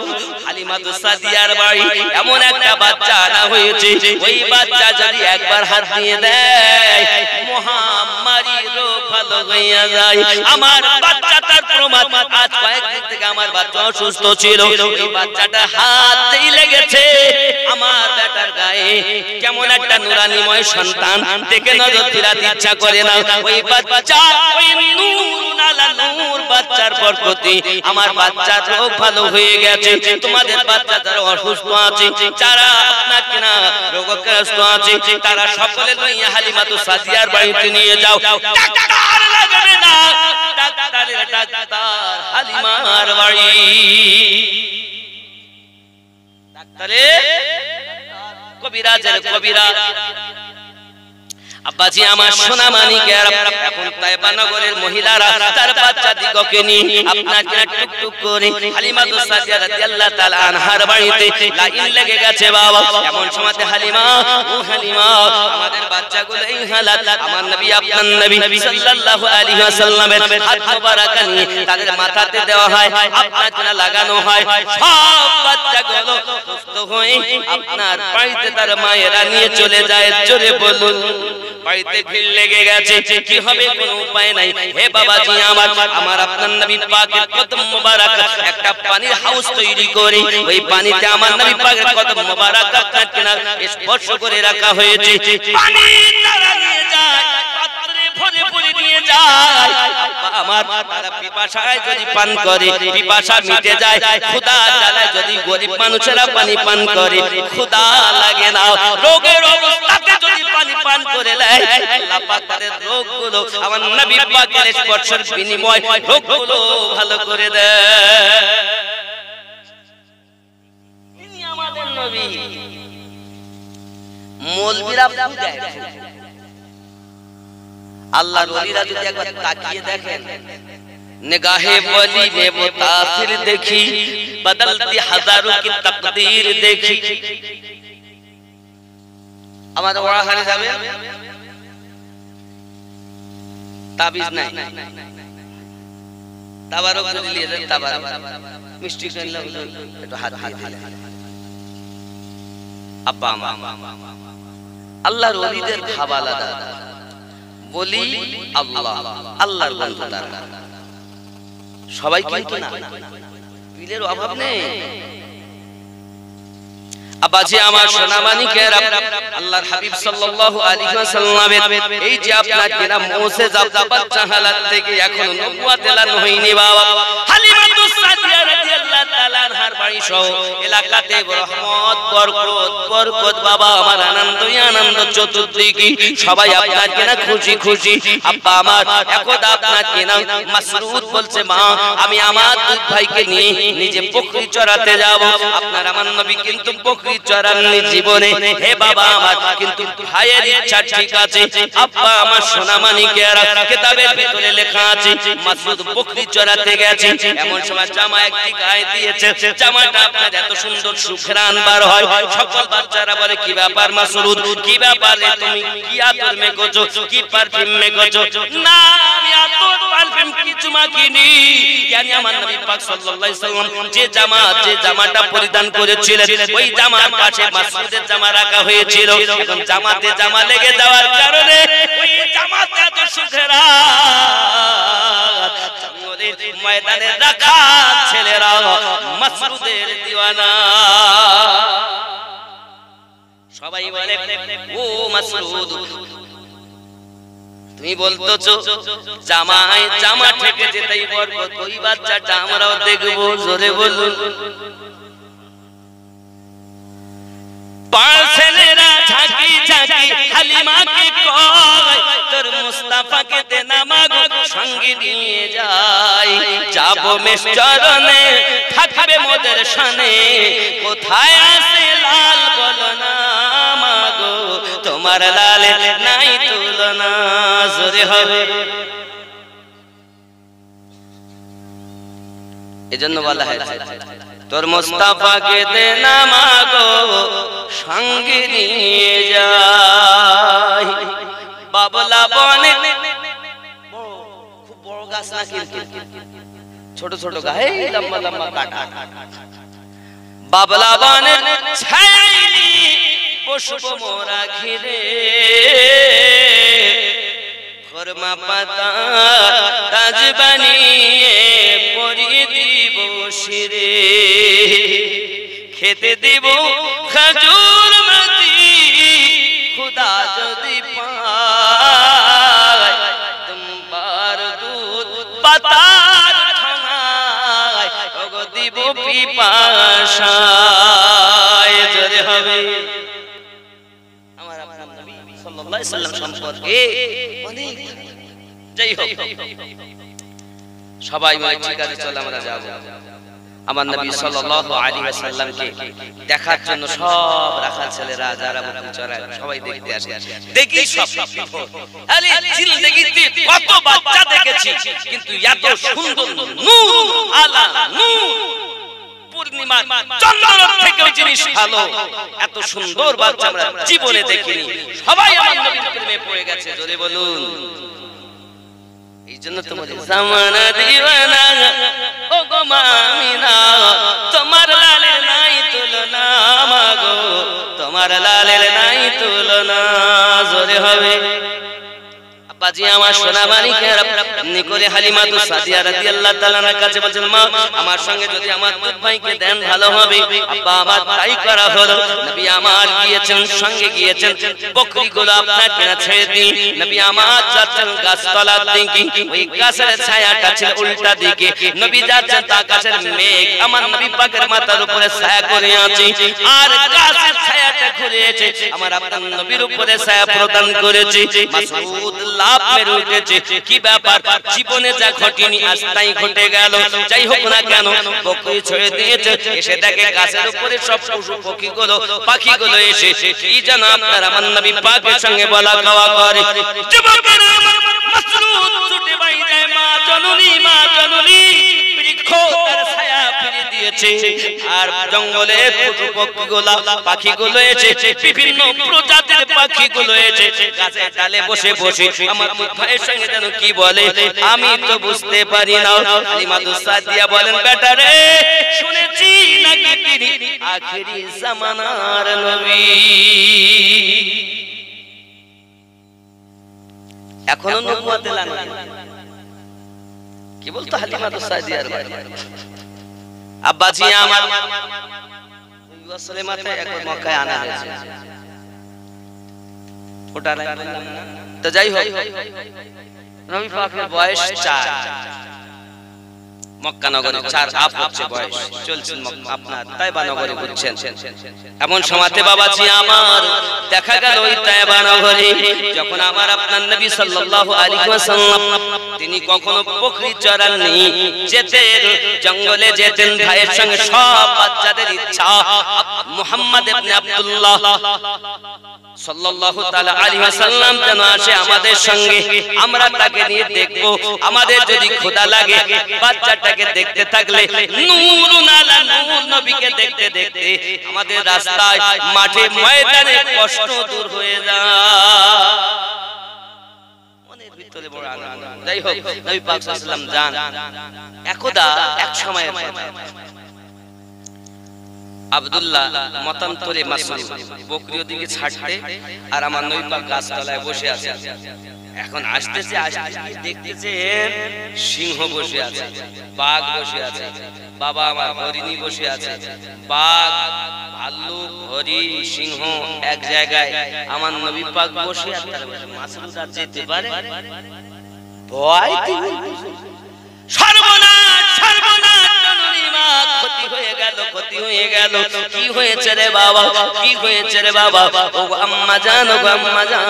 S1: হালিমাতুস সাদিয়ার বাড়ি এমন একটা বাচ্চা আনা হয়েছে, ওই বাচ্চা যদি একবার হাত দিয়ে দেয় মহামারী রোগ ভালো হইয়া যায়। আমার বাচ্চাটার প্রমাণ, আজ কয়েকদিন থেকে আমার বাচ্চা অসুস্থ ছিল, ওই বাচ্চাটা হাতেই লেগেছে, আমার বেটার গায়ে কেমন একটা নুরানিময় সন্তান দেখে নজর ফিরাতে ইচ্ছা করে না। ওই বাচ্চা, ওই নূর আলা নূর বাচ্চার বরকতে আমার বাচ্চার রোগ ভালো হয়ে গেছে। তোমাদের বাচ্চা যারা অসুস্থ আছে, যারা আপনাকে না রোগগ্রস্ত আছে, তারা সকলে লইয়া হালিমাতুস সাদিয়ার বাড়িতে নিয়ে যাও। ডাক্তার লাগবে না, ডাক্তারের ডাক্তার হালিমার বাড়ি, ডাক্তারে কবিরাজের কবিরাজ। আব্বাজি আমার সোনা মানিকের, এখন তায়েবা নগরের মহিলারা তার বাচ্চা দিগকে নিয়ে আপনাকে টুকটুক করে হালিমাতুস সাদিয়া রাদিয়াল্লাহু তাআলা আনহার বাড়িতে লাইন লেগে গেছে বাবা। এমন সময়তে হালিমা, ও হালিমা, আমাদের বাচ্চাগুলো এই হালাত, আমার নবী আপনার নবী সাল্লাল্লাহু আলাইহি ওয়াসাল্লামের হাত মোবারক নিয়ে তাদের মাথাতে দেওয়া হয়, আপনাকে না লাগানো হয়, সব বাচ্চাগুলো সুস্থ হয়ে আপনার বাড়িতে তার মায়েরা নিয়ে চলে যায়। জোরে বলুন। বাড়িতে ভিড় লেগে গেছে, কি হবে কোনো উপায় নাই। হে বাবাজি আমার আপনার নবী পাকের কদম মোবারক একটা পানির হাউস তৈরি করে ওই পানিতে আমার নবী পাকের কদম মোবারক আপনাকে না স্পর্শ করে রাখা হয়েছে। পানি তারা নিয়ে যায়, পাত্রে ভরে ভরে নিয়ে যায়। আমার তারা পিপাসায় যদি পান করে পিপাসা মিটে যায়, ক্ষুধা জ্বালায় যদি গরিব মানুষেরা পানি পান করে ক্ষুধা লাগে না। রোগের অবস্থাতে যদি পানি পান করে নেয়, আল্লাহ পাক তাদের রোগগুলো আমার নবী পাকের স্পর্শের বিনিময় রোগগুলো ভালো করে দেয়। তিনি আমাদের নবী। মৌলবীরা ফুল দেয়, আল্লাহর ওলিরা যদি একবার তাকিয়ে দেখেন, निगाहे वली ने वो तासिर देखी, बदलती हजारों की तकदीर देखी। हमारे वहाँ हाने जावे ताबीज नहीं, ताबारुक जो लिए थे ताबारुक मिस्टी कर लो तो हाथ दिले अब्बा अल्लाह रोली देर भावाला दा বলি আল্লাহ, আল্লাহর বন্ধু তারা। সবাই কিন্তু না, পীরের অভাব নেই। আবাজি আমার সোনামানিকেরা, আল্লাহর হাবিব সাল্লাল্লাহু আলাইহি ওয়াসাল্লামের এই যে আপনার কিনা মুজিজা বাচ্চা হালাত থেকে এখনো নবুয়ত এলান হয়নি বাবা। হালিমাতুস সাদিয়া রাদিয়াল্লাহু তাআলা আনহার বাড়ি সহ এলাকাতে রহমত বরকত বাবা, আমার আনন্দই আনন্দ চতুর্দিকে, সবাই আপনার কিনা খুশি খুশি। আব্বা আমার একদা আপনার কিনা মাসরুদ বলছে, মা আমি আমার দুই ভাইকে নিয়ে নিজে বকরি চড়াতে যাব। আপনার আমার নবী কিন্তু বকরি চড়াননি জীবনে। হে বাবা আমার, কিন্তু ভাইয়ের ইচ্ছা ঠিক আছে। আব্বা আমার সোনামানিকেরা, কিতাবের ভিতরে লেখা আছে মাসুদ বকরি চড়াতে গেছে, এমন সময় জামা একটি গায়ে দিয়েছে, জামাটা আপনার এত সুন্দর সুঘ্রাণ বার হয়। সকল বাচ্চারা বলে, কি ব্যাপার মাসুদ, কি ব্যাপার, তুমি কি আতর মেখেছো, কি পারফিউম মেখেছো? না, আমি আতর পারফিউম কিছু মাখিনি। জানি আমার নবী পাক সাল্লাল্লাহু আলাইহি ওয়াসাল্লাম যে জামাটা পরিধান করেছিলেন, ওই জামার কাছে মাসুদের জামা রাখা হয়েছিল। এখন জামাতে জামা লেগে যাওয়ার কারণে ওই জামাতে এত সুঘ্রাণ, জঙ্গলের ময়দানে রাখা ছেলেরা মাসুদের দিওয়ানা। সবাই বলে, ও মাসুদ, তুমি বলতেছো জামা থেকে যেতেই বরকত, ওই বাচ্চাটা আমরাও দেখবো, জোরে বলুন। ছেলেরা ঝাঁকি ঝাঁকি হালিমাকে কয়, তোর মুস্তাফাকে দে না মাগো, সঙ্গে নিয়ে যাই, যাবো মেষ চরণে, থাকবে মোদের শানে, কোথায় আছে লাল বলো না মাগো, তোমার লালে নাই তুলনা, জোরে হবে। এজন্য বলা হয়েছে, তোর মুস্তাফাকে দে না মাগো, সঙ্গে নিয়ে যাই। বাবলা বনে, খুব বড় গাছ না কিন্তু, ছোট ছোট গায়ে লম্বা লম্বা কাটা। বাবলা বনে ছাইনি বসবো মোরা ঘিরে, খরমা পাতা তাজ বানিয়ে পরিয়ে দিব শিরে, খেতে দিব খেজুর মতি, খুদা যদি পায় তোমার দুধ পাতার ঠাঙায়, ওগো দিব পিপাসায়, জোরে হবে। আমার আপনার নবী সাল্লাল্লাহু আলাইহি ওয়াসাল্লাম সম্পর্কে অনেক, যাই হোক সবাই বলে, ঠিক আছে চল আমরা যাব। আমার নবী সাল্লাল্লাহু আলাইহি ওয়াসাল্লামকে দেখার জন্য সব রাখাল ছেলেরা যারা বকরি চড়ায় সবাই দেখতে আসে। দেখি সব আরে জিন্দেগিতে কত বাচ্চা দেখেছি, কিন্তু এত সুন্দর নূর আলা নূর, পূর্ণিমা চন্দ্র থেকে জিনিস ভালো, এত সুন্দর বাচ্চা আমরা জীবনে দেখিনি। সবাই আমার নবীর প্রেমে পড়ে গেছে, জোরে বলুন। এই জন্য তোমাদের জামানা দিওয়ানা, ও গো মামিনা, তোমার লালের নাই তুলনা মাগো, তোমার লালের নাই তুলনা, জোরে হবে। আব্বাজি আমার সোনামানিকেরা, এমনি করে হালিমাতুস সাদিয়া রাদিয়াল্লাহু তাআলার কাছে বলছেন, মা আমার সঙ্গে যদি আমার দুই ভাইকে দেন ভালো হবে। আব্বা আমার তাই করা হলো। নবী আমার গিয়েছেন, সঙ্গে গিয়েছেন, বকরিগুলো আপনার কেনা ছেড়ে দিন। নবী আমার যাচ্ছেন গাছতলার দিকে, ওই গাছের ছায়াটা ছিল উল্টা দিকে। নবী যাচ্ছেন, তা গাছের মেঘ আমার নবী পাকের মাথার উপরে ছায়া করে আছে, আর গাছের ছায়াটা ঘুরেছে আমার আপনার নবীর উপরে ছায়া প্রদান করেছে। মাসউদ লাভ মেরে উঠেছে, কি ব্যাপার, জীবনে যা ঘটেনি আজ তাই ঘটে গেল। যাই হোক না কেন, বকরি ছেড়ে দিয়েছে, এসে দেখে গাছের উপরে সব পশু পাখিগুলো এসে কি যেন আপনার আমার নবী পাকের সঙ্গে বলা খাওয়া করে। যুবকেরা আমার মাসউদ ছুটে বাইরে, মা জননী, মা জননী, বৃক্ষ তার ছায়া ফিরে দিয়েছে, আর জঙ্গলে পশু পাখিগুলো এসে, বিভিন্ন প্রজাতির পাখিগুলো এসে গাছের ডালে বসে বসে আমার ভাইয়ের সঙ্গে যেন কি বলে, আমি তো বুঝতে পারি না। হালিমাতুস সাদিয়া বলেন, বেটা রে, শুনেছি নাকি তিনি আখেরি জামানার নবী। এখনো নবুয়ত এলান কি বলতো হালিমাতু সাদিয়ার বাড়ি আব্বাজি আমার ওয়াসলে মাথায় একবার মক্কায় আনা হয়েছে ওটা তো যাই হোক নবী পাকের বয়স 4 মক্কা নগরে 4 আপ হচ্ছে বয়স চলছেন আপনার তাইবা নগরে বুঝছেন এমন সময়তে বাবাজি আমার দেখা গেল ওই তাইবা নগরে যখন আমার আপনার নবী সাল্লাল্লাহু আলাইহি ওয়াসাল্লাম তিনি কখনো বকরি চরাননি যেতেন জঙ্গলে যেতেন ভাইয়ের সঙ্গে সব বাচ্চাদের ইচ্ছা মুহাম্মদ ইবনে আব্দুল্লাহ সাল্লাল্লাহু তাআলা আলাইহি ওয়াসাল্লাম যেন আসে আমাদের সঙ্গে আমরা তাকে নিয়ে দেখব আমাদের যদি খোদা লাগে বাচ্চাটাকে দেখতে থাকলে নূরুন আলা নূর নবীকে দেখতে দেখতে আমাদের রাস্তায় মাঠে ময়দানে কষ্ট দূর হয়ে যায় মনের ভিতরে বড় আনন্দ যাই হোক নবী পাক সাল্লাল্লাহু আলাইহি ওয়াসাল্লাম জান একদা এক সময়ের কথা আব্দুল্লাহ মতান্তরে মাসরুর বকরির দিকে ছাড়তে আর আমার নবী পাক গাছতলায় বসে আছে এখন আসতেছে দেখতেছে সিংহ বসে আছে বাঘ বসে আছে বাবা আমার হরিণী বসে আছে বাঘ ভাল্লুক হরিণ সিংহ এক জায়গায় আমার নবী পাক বসে আছে মাসরুর আর যেতে পারে ভয় সর্বনাশ সর্বনাশ জননী মা ক্ষতি হয়ে গেল কি হয়েছে রে বাবা কি হয়েছে রে বাবা ও আম্মা জান ও আম্মা জান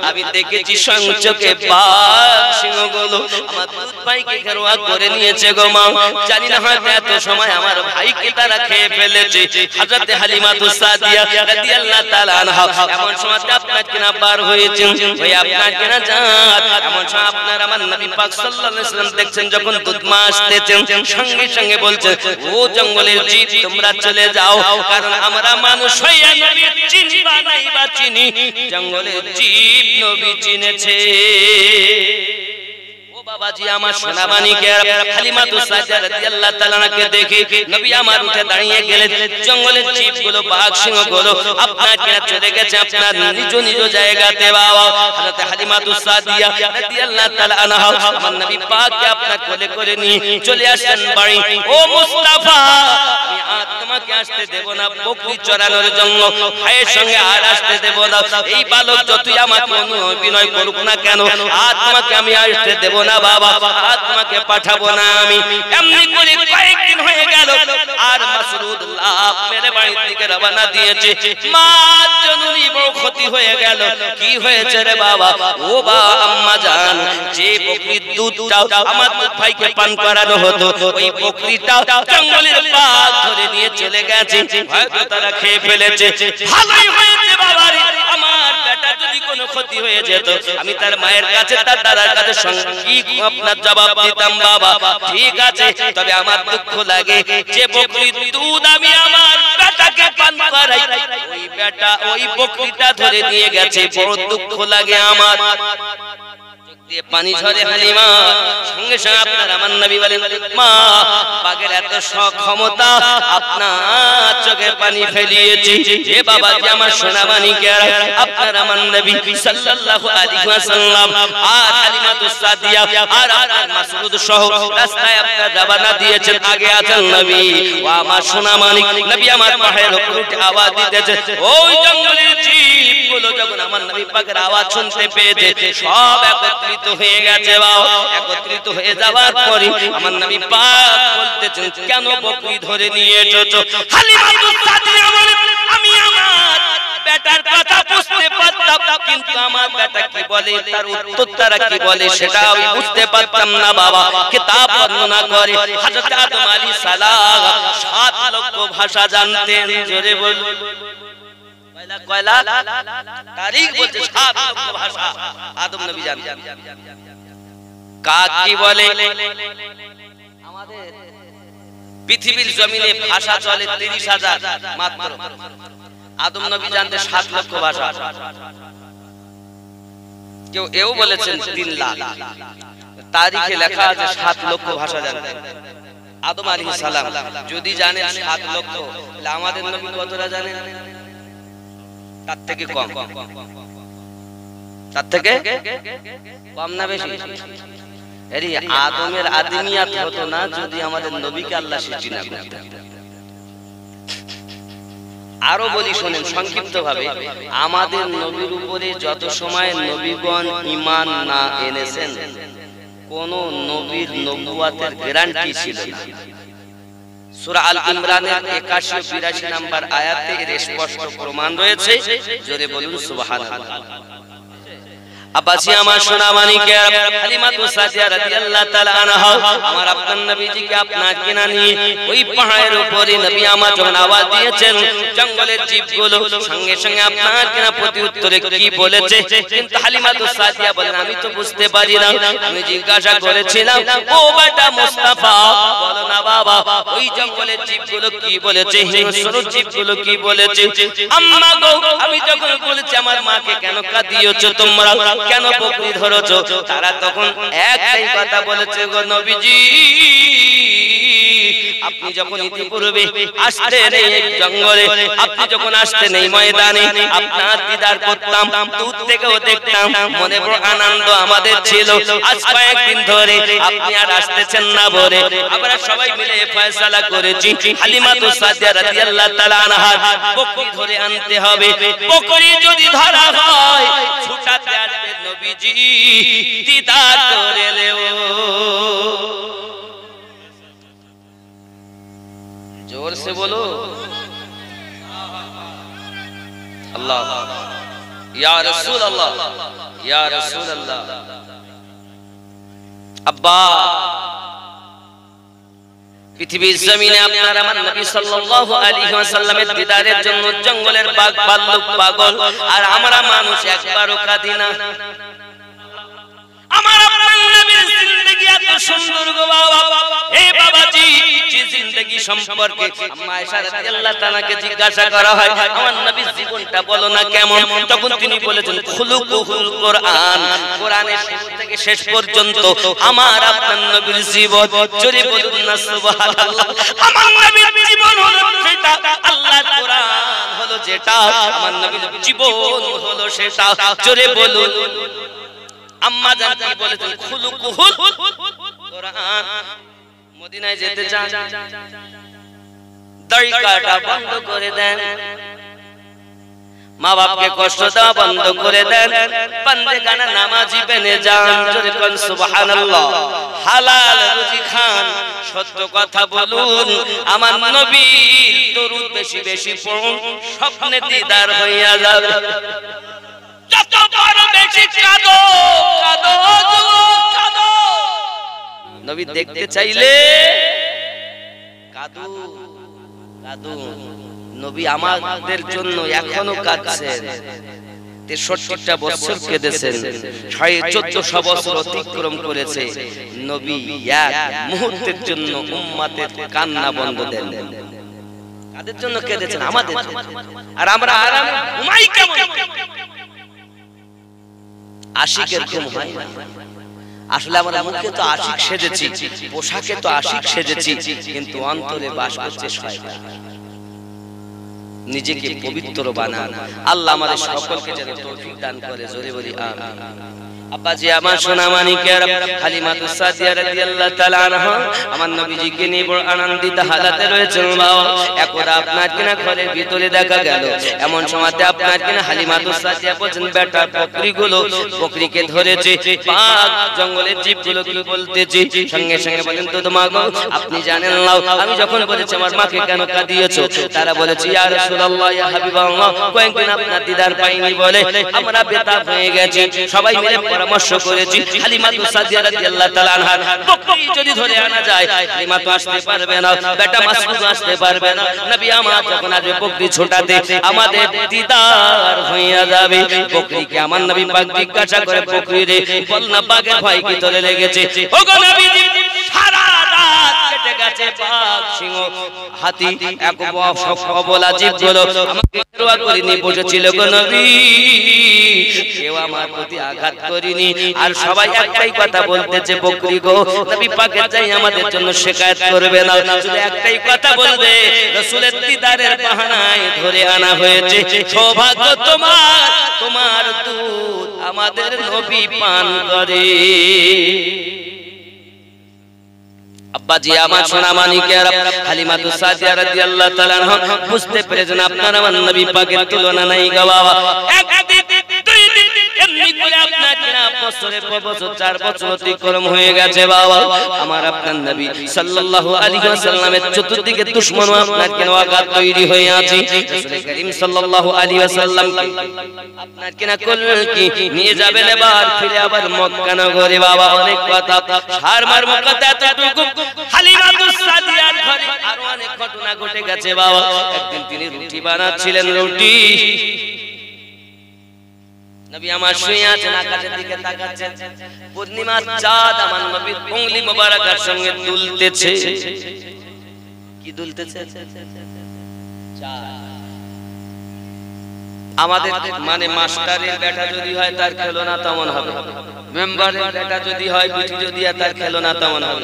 S1: আমি দেখেছি সংচকে বাঘ সিংহগুলো আমার দুধ ভাইকে ঘেরোয়া করে নিয়েছে গো মা জানি না হয়তো এত সময় আমার ভাইকে তারা খেয়ে ফেলেছে হযরত হালিমাতু সাদিয়া রাদিয়াল্লাহু তাআলা আনহা এমন সময় আপনার কিনা পার হয়েছে ওই আপনার কিনা জান এমন সময় আপনার আমার নবী পাক সাল্লাল্লাহু আলাইহি ওয়াসাল্লাম দেখছেন যখন দুধ মা আসতেছেন সঙ্গে সঙ্গে বলছে ও জঙ্গলের জীব তোমরা চলে যাও কারণ আমরা মানুষ হইয়া নবী চিনবা নাই বা চিনি জঙ্গলের জীব নবী চিনেছে বাবাজি আমার সোনাবানীকে হালিমাতু সাদিয়া রাদিয়াল্লাহু তাআলা কে দেখে নবী আমার উঠে দাঁড়িয়ে গেলেন জঙ্গলের জীবগুলো বাঘ সিংহগুলো আপনার কে চলে গেছে আপনার নিজ নিজ জায়গাতে বাবা হযরত হালিমাতু সাদিয়া রাদিয়াল্লাহু তাআলা আনহা আমার নবী পাককে আপনার কোলে করে নিয়ে চলে আসেন বাড়ি ও মুস্তাফা আমি আর তোমাকে আসতে দেব না বকরি চরানোর জন্য ভাইয়ের সঙ্গে আর আসতে দেব না এই বালক যতই আমাকে অভিনয় করুক না কেন আর তোমাকে আমি আসতে দেব না বাবা আজ তোমাকে পাঠাবো না আমি এমনি করে কয়েকদিন হয়ে গেল আর মাসরুদ লাভ মেরে বাড়ির দিকে রওনা দিয়েছে মা জননী বড় ক্ষতি হয়ে গেল কি হয়েছে রে বাবা ও বাবা আম্মা জান যে বকরির দুধটা আমার ভাইকে পান করানো হতো ওই বকরিটা জঙ্গলের বাঘ ধরে নিয়ে চলে গেছে হয়তো তারা খেয়ে ফেলেছে ভালোই হয়েছে বাবা রে আমার বেটা যদি কোনো ক্ষতি হয়ে যেত আমি তার মায়ের কাছে তার দাদার কাছে সঙ্গী আপনার জবাব দিতাম বাবা ঠিক আছে তবে আমার দুঃখ লাগে যে বকরির দুধ আমি আমার বেটাকে পান করাই ওই বেটা ওই বকরিটা ধরে নিয়ে গেছে বড় দুঃখ লাগে আমার দিয়ে পানি ঝরে হালিমা সঙ্গে সঙ্গে আপনার আমার নবী বলেন মা বাঘের এত ক্ষমতা আপনার চোখে পানি ফেলিয়েছি হে বাবা যে আমার সোনাবানীকে আপনার আমার নবী সাল্লাল্লাহু আলাইহি ওয়াসাল্লাম আর হালিমাতু সাদিয়া আর মাসউদ সহ রাস্তায় আপনার রওনা দিয়েছেন আগে আছেন নবী ও আমার সোনাবানী নবী আমার পায়ের উপর উঠে আওয়াজ দিতেছে ওই জঙ্গলের জীবগুলো যখন আমার নবী পাকের আওয়াজ শুনতে পেয়েছে সব একত্রিত হয়ে গেছে বাবা একত্রিত হয়ে যাওয়ার পরে আমার নবী পাক বলতেছেন কেন বকরি ধরে নিয়ে এসেছো হালিমাতু সাদিয়া বলে আমি আমার বেটার কথা বুঝতে পারতাম কিন্তু আমার বেটা কি বলে তার উত্তর তারা কি বলে সেটা আমি বুঝতে পারতাম না বাবা কিতাব বর্ণনা করে হযরত আদম আলাইহিস সালাম 7 লক্ষ ভাষা জানতেন জোরে বল কয়লা তারিখ বলতে 7 লক্ষ ভাষা আদম নবী জানতেন কাক কি বলে আমাদের পৃথিবীর জমিনে ভাষা চলে 30,000 মাত্র আদম নবী জানতে 7 লক্ষ ভাষা কেউ এও বলেছেন 3 লাখ তারিখে লেখা আছে 7 লক্ষ ভাষা জানতেন আদম আলাইহিস সালাম যদি জানেন 7 লক্ষ তাহলে আমাদের নবী কতটা জানেন তার থেকে কম তার থেকে কম না বেশি? এরি আদমের আদিমিয়াত হতো না যদি আমাদের নবীকে আল্লাহ সৃষ্টি না করতেন। আরো বলি শোনেন সংক্ষিপ্ত ভাবে, আমাদের নবীর উপরে যত সময় নবীগণ ঈমান না এনেছেন কোন নবীর নবুয়াতের গ্যারান্টি ছিল না। সূরা আল ইমরানের 81-82 নম্বর আয়াতে এর স্পষ্ট প্রমাণ রয়েছে। জোরে বলুন সুবহানাল্লাহ। আব্বাসি আমার সোনা মানিকে হালিমাতু সাদিয়া রাদিয়াল্লাহু তাআলা আনহা আমার আপনার নবীজিকে আপনার কিনা নিয়ে ওই পাহাড়ের উপরে নবী আমার যখন আওয়াজ দিয়েছেন জঙ্গলের জীবগুলো সঙ্গে সঙ্গে আপনার কিনা প্রতি উত্তরে কি বলেছে, কিন্তু হালিমাতু সাদিয়া বলেন আমি তো বুঝতে পারি না। আমি জিজ্ঞাসা করেছিলাম ও বেটা মুস্তাফা বলো না বাবা ওই জঙ্গলের জীবগুলো কি বলেছে, হিংস্র জীবগুলো কি বলেছে। আম্মা গো আমি যখন বলেছি আমার মাকে কেন কাঁদিয়েছো তোমরা, কেন বকরি ধরেছো, তারা তখন একটাই কথা বলেছে গো নবীজি আপনি যখন ইতিপূর্বে আসতেন এই জঙ্গলে, আপনি যখন আসতেন এই ময়দানে আপনার দিদার করতাম, দূর থেকেও দেখতাম, মনে বড় আনন্দ আমাদের ছিল। আজ কয়েকদিন ধরে আপনি আর আসতেছেন না বলে আমরা সবাই মিলে ফয়সালা করেছি হালিমাতু সাদিয়া রাদিয়াল্লাহু তাআলা আনহার বকরি ধরে আনতে হবে। বকরি যদি ধরা হয় ছুটাতে আসবে নবীজি দিদার করে লেও। जोर से बोलो अल्लाह या रसूल अल्लाह या रसूल अल्लाह। अब्बा পৃথিবীর জমিনে আপনার আমার নবী সাল্লাল্লাহু আলাইহি ওয়াসাল্লামের দিদারের জন্য জঙ্গলের বাঘ ভাল্লুক পাগল, আর আমরা মানুষ একবারও কাঁদি না। আমার আপনার নবীর জিন্দেগি এত সুন্দর গো বাবা। এই বাবাজি যে জিন্দেগি সম্পর্কে আম্মা আয়েশা রাদিয়াল্লাহু তাআলাকে জিজ্ঞাসা করা হয় আমার নবীর জীবনটা বলো না কেমন, তখন তিনি বলেছেন খুলুকুল কোরআন, কোরআনের শুরু থেকে শেষ পর্যন্ত আমার আপনার নবীর জীবন। জোরে বলুন না সুবহানাল্লাহ। আমার নবীর জীবন হলো যেটা, আল্লাহর কোরআন হলো যেটা, আমার নবীর জীবন হলো সেটা। জোরে বলুন। আম্মা জান কি বলেছেন খুলুকুল কোরআন। মদিনায় যেতে চান দাড়ি কাটা বন্ধ করে দেন, মা বাপকে কষ্ট দেওয়া বন্ধ করে দেন, বান্দেগানা নামাজি বেনে যান। জোরে কোন সুবহানাল্লাহ। হালাল রুজি খান, সত্য কথা বলুন, আমার নবীর দরুদ বেশি বেশি পড়ুন, স্বপ্নে দিদার হইয়া যাবে। যত বড় বেশি কাঁদো কাঁদো কাঁদো, নবী দেখতে চাইলে কাঁদু কাঁদু। নবী আমাদের জন্য এখনো কাঁদছেন। 63টা বছর কেঁদেছেন, 1400 বছর অতিক্রম করেছে। নবী এক মুহূর্তের জন্য উম্মতের কান্না বন্ধ দেন। কাদের জন্য কেঁদেছেন? আমাদের। আর আমরা আরামে ঘুমাই কেমন? আশিকের ঘুম হয় না। আসলে আমরা মুখে তো আশিক সেজেছি, পোশাকে তো আশিক সেজেছি, কিন্তু অন্তরে বাস করছে শয়তান। নিজেকে পবিত্র বানান। আল্লাহ আমাদের সকলকে যেন তৌফিক দান করে। জোরে বলি আমিন। আব্বাজি আমার সোনা মানিকের হালিমাতু সাদিয়া রাদিয়াল্লাহু তাআলা আনহা আমার নবীজিকে নিয়ে বড় আনন্দিত হালাতে রয়েছেন। বাবা একদা আপনার কিনা ঘরের ভিতরে দেখা গেল, এমন সময়তে আপনার কিনা হালিমাতু সাদিয়া বলেন বেটা বকরিগুলো বকরিকে ধরেছে, বাঘ জঙ্গলের জীবগুলো কি বলতেছে। সঙ্গে সঙ্গে বলেন তো মা গো আপনি জানেন না আমি যখন বলেছি আমার মাকে কেন কাঁদিয়েছো, তারা বলেছে ইয়া রাসূলুল্লাহ ইয়া হাবিবাল্লাহ কয়েকদিন আপনার দিদার পাইনি বলে আমরা বেতাব হয়ে গেছি। সবাই মিলে পরামর্শ করেছি হালিমাতু সাদিয়া রাদিয়াল্লাহু তাআলা আনহা বকরি যদি ধরে আনা যায় হালিমা তো আসতে পারবে না, বেটা মাসউদ আসতে পারবে না। নবী আমার যখন আসবে বকরি ছোটাতে আমাদের দিদার হইয়া যাবে। বকরিকে আমার নবী পাক জিজ্ঞাসা করে বকরি রে বল না বাঘের ভয় কি তোরে লেগেছে? ওগো নবীজি সারা রাত পেটে গেছে বাঘ সিংহ হাতি এক সবলা জীবগুলো আমাকে পরোয়া করেনি বসেছিল গো নবী কেউ আমার প্রতি আঘাত করেনি আর সবাই একটাই কথা বলতেছে বকরি গো নবী পাকের চাই আমাদের জন্য শিকায়ত করবে না শুধু একটাই কথা বলবে রাসূলের দিদারের বাহানায় ধরে আনা হয়েছে সৌভাগ্য তোমার তোমার দুধ আমাদের নবী পান করে আব্বাজি আমার সোনা মানিকেরা হালিমাতুস সাদিয়া রাদিয়াল্লাহু তাআলা আনহা বুঝতে পেরেছেন আপনার আমার নবী পাকের তুলনা নাই গো বাবা একদিন দুই দিন এমনি করে আপনার কিনা বছরের পর বছর 4 বছর অতিক্রম হয়ে গেছে বাবা আমার আপনার নবী সাল্লাল্লাহু আলাইহি ওয়াসাল্লামের চতুর্দিকে দুশমন আপনার কিনা আঘাত তৈরি হয়ে আছে রাসূল করিম সাল্লাল্লাহু আলাইহি ওয়াসাল্লাম আপনার কিনা করলেন কি নিয়ে যাবেন এবার ফিরে আবার মক্কা নগরে বাবা অনেক কথা সারমার কথা এতটুকু হালিমাতুস সাদিয়ার ঘরে আরো অনেক ঘটনা ঘটে গেছে বাবা একদিন তিনি রুটি বানাচ্ছিলেন রুটি নবী আমার শুয়ে আছেন আকাশের দিকে তাকাচ্ছেন পূর্ণিমার চাঁদ আমার নবীর উংলি মোবারকের সঙ্গে দুলতেছে কি দুলতেছে চাঁদ আমাদের মানে মাস্টারের বেটা যদি হয় তার খেলনা তেমন হবে মেম্বারের বেটা যদি হয় বিটি যদি হয় তার খেলনা তেমন হবে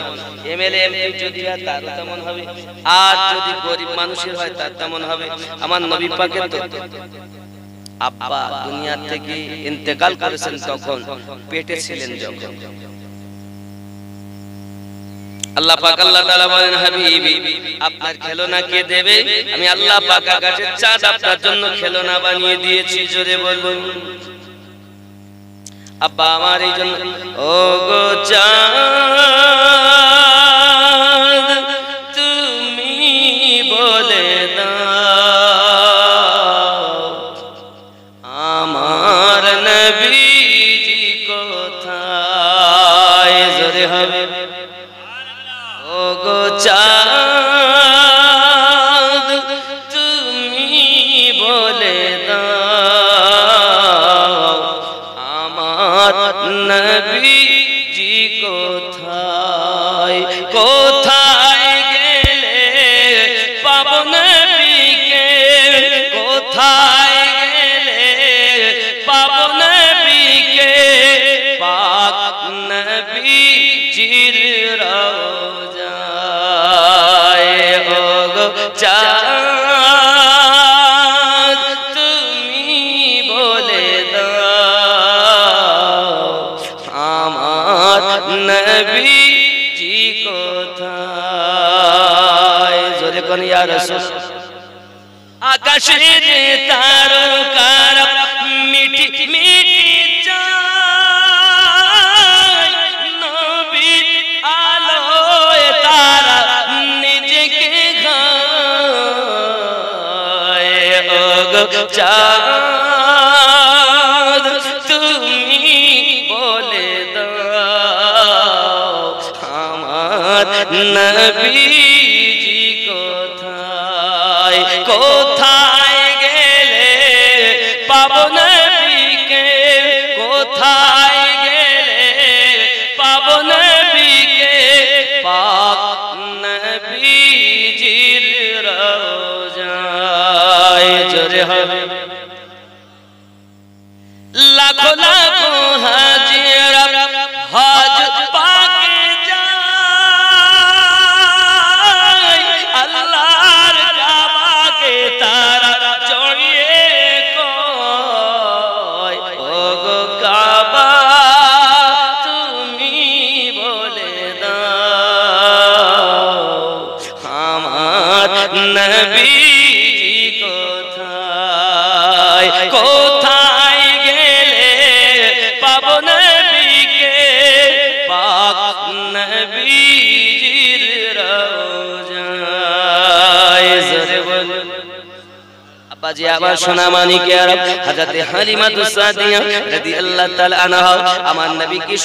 S1: এমএলএ এমপি যদি হয় তার তেমন হবে আর যদি গরিব মানুষের হয় তার তেমন হবে আমার নবী পাকের তো আব্বা দুনিয়া থেকে ইন্তেকাল করেছেন তখন পেটে ছিলেন যখন আল্লাহ পাক আল্লাহ তাআলা বলেন হাবিবি আপনার খেলনা কে দেবে আমি আল্লাহ পাক আকাশের চাঁদ আপনার জন্য খেলনা বানিয়ে দিয়েছি জোরে বলুন আব্বা আমার এই জন্য ও গো চাঁদ তুমি বলে দাও আমার নবীজি কোথায় জোরে হবে ও গো চাঁদ তুমি বলে দাও আমার নবীজি কোথায় কোথায় গেলে পাবো নবীকে কোথায় গেলে পাবো নবীকে পাক নবীজির চাঁদ তুমি বলে দাও আমার নবীজি কোথায় জোরে কোন ইয়া রাসূল আকাশের তারকারা মিটি মিটি চায় নবীর আলোয় তারা নিজেকে চাঁদ তুমি বলে দাও আমার নবীজি কোথায় কোথায় গেলে পাবো নবীকে কোথায় গেলে পাবো নবীকে পাক নবীজির রওজায় জোরে হবে লাখো লাখো হাজিরা হজ পাকে যায় আল্লাহর কাবাকে তারা জড়িয়ে কয় ও গো কাবা তুমি বলে দাও আমার নবীজি কোথায় কোথায় গেলে পাবো নবীকে পাক নবীজির রওজায় জোরে বলুন আব্বাজি আবার সোনা মানিকেরা হযরত হালিমাতুস সাদিয়া রাদিয়াল্লাহু তাআলা আনহা আমার নবীকে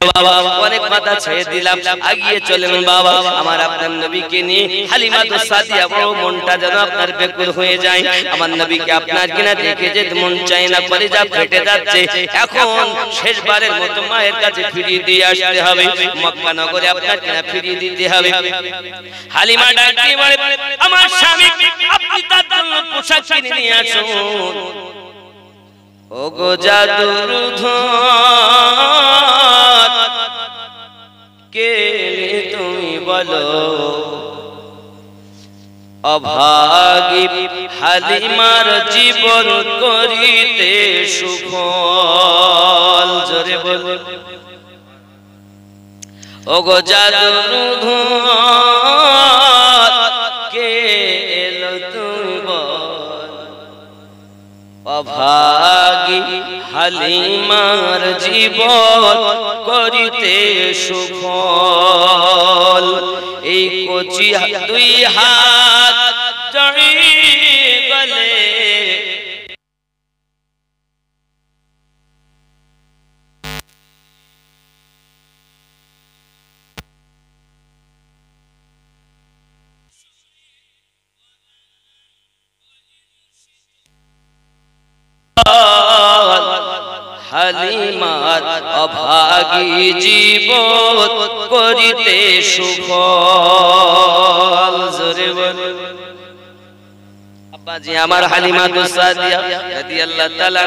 S1: বাবা অনেক কথা ছেড়ে দিলাম, আগিয়ে চলেন বাবা আমার আপনার নবীকে নিয়ে। হালিমাতু সাদিয়া বড় মনটা যেন আপনার বেকুল হয়ে যায়, আমার নবীকে আপনার কিনা দেখে যেতে মন চায় না, কলিজা ফেটে যাচ্ছে। এখন শেষবারের মতো মায়ের কাছে ফিরিয়ে দিয়ে আসতে হবে, মক্কা নগরে আপনার কিনা ফিরিয়ে দিতে হবে। হালিমা ডাক দিয়ে বলে, আমার স্বামী আপনি তার জন্য পোশাক কিনে নিয়ে আসুন। ওগো জাদুর ধন কে তুমি বলো, অভাগী হালিমার জীবন করিতে সুফল। জোরে বলো, ওগো জাদুর ধন কে এলো তুমি বল, অভাগী হালিমার জীবন করিতে সুফল। এই কচি দুই হাত জড়িয়ে গলে হালিমার অভাগী জীবন করিতে সুফল। জোরে বলো, আব্বাজি আমার হালিমাতু সাদিয়া রাদিয়াল্লাহু তাআলা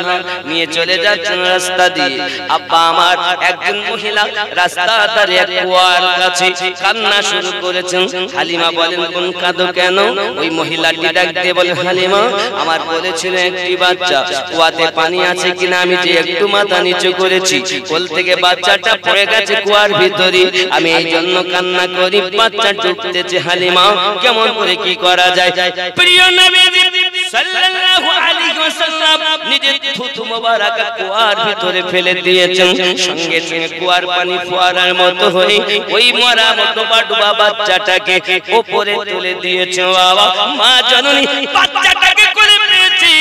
S1: নিয়ে চলে যাচ্ছেন রাস্তা দিয়ে। আব্বা আমার একজন মহিলা রাস্তা ধারে এক কুয়ার কাছে কান্না শুরু করেছেন। হালিমা বলেন, কোন কাঁদো কেন? ওই মহিলাটি ডাক দিয়ে বলে, হালিমা আমার বলেছিল একটি বাচ্চা, কুয়াতে পানি আছে কিনা আমি যে একটু মাথা নিচু করেছি, কোল থেকে বাচ্চাটা পড়ে গেছে কুয়ার ভিতরে, আমি এই জন্য কান্না করি, বাচ্চা ডুবতেছে। হালিমা কেমন করে কি করা যায়? প্রিয় নবী সাল্লাল্লাহু আলাইহি ওয়াসাল্লাম নিজের থুতু মোবারক কুয়ার ভিতরে ফেলে দিয়েছেন, সঙ্গে সঙ্গে কুয়ার পানি ফোয়ারার মতো হয়ে ওই মরা ডোবা ডোবা বাচ্চাটাকে উপরে তুলে দিয়েছে। বাবা মা জননী বাচ্চাটাকে কোলে নিয়েছে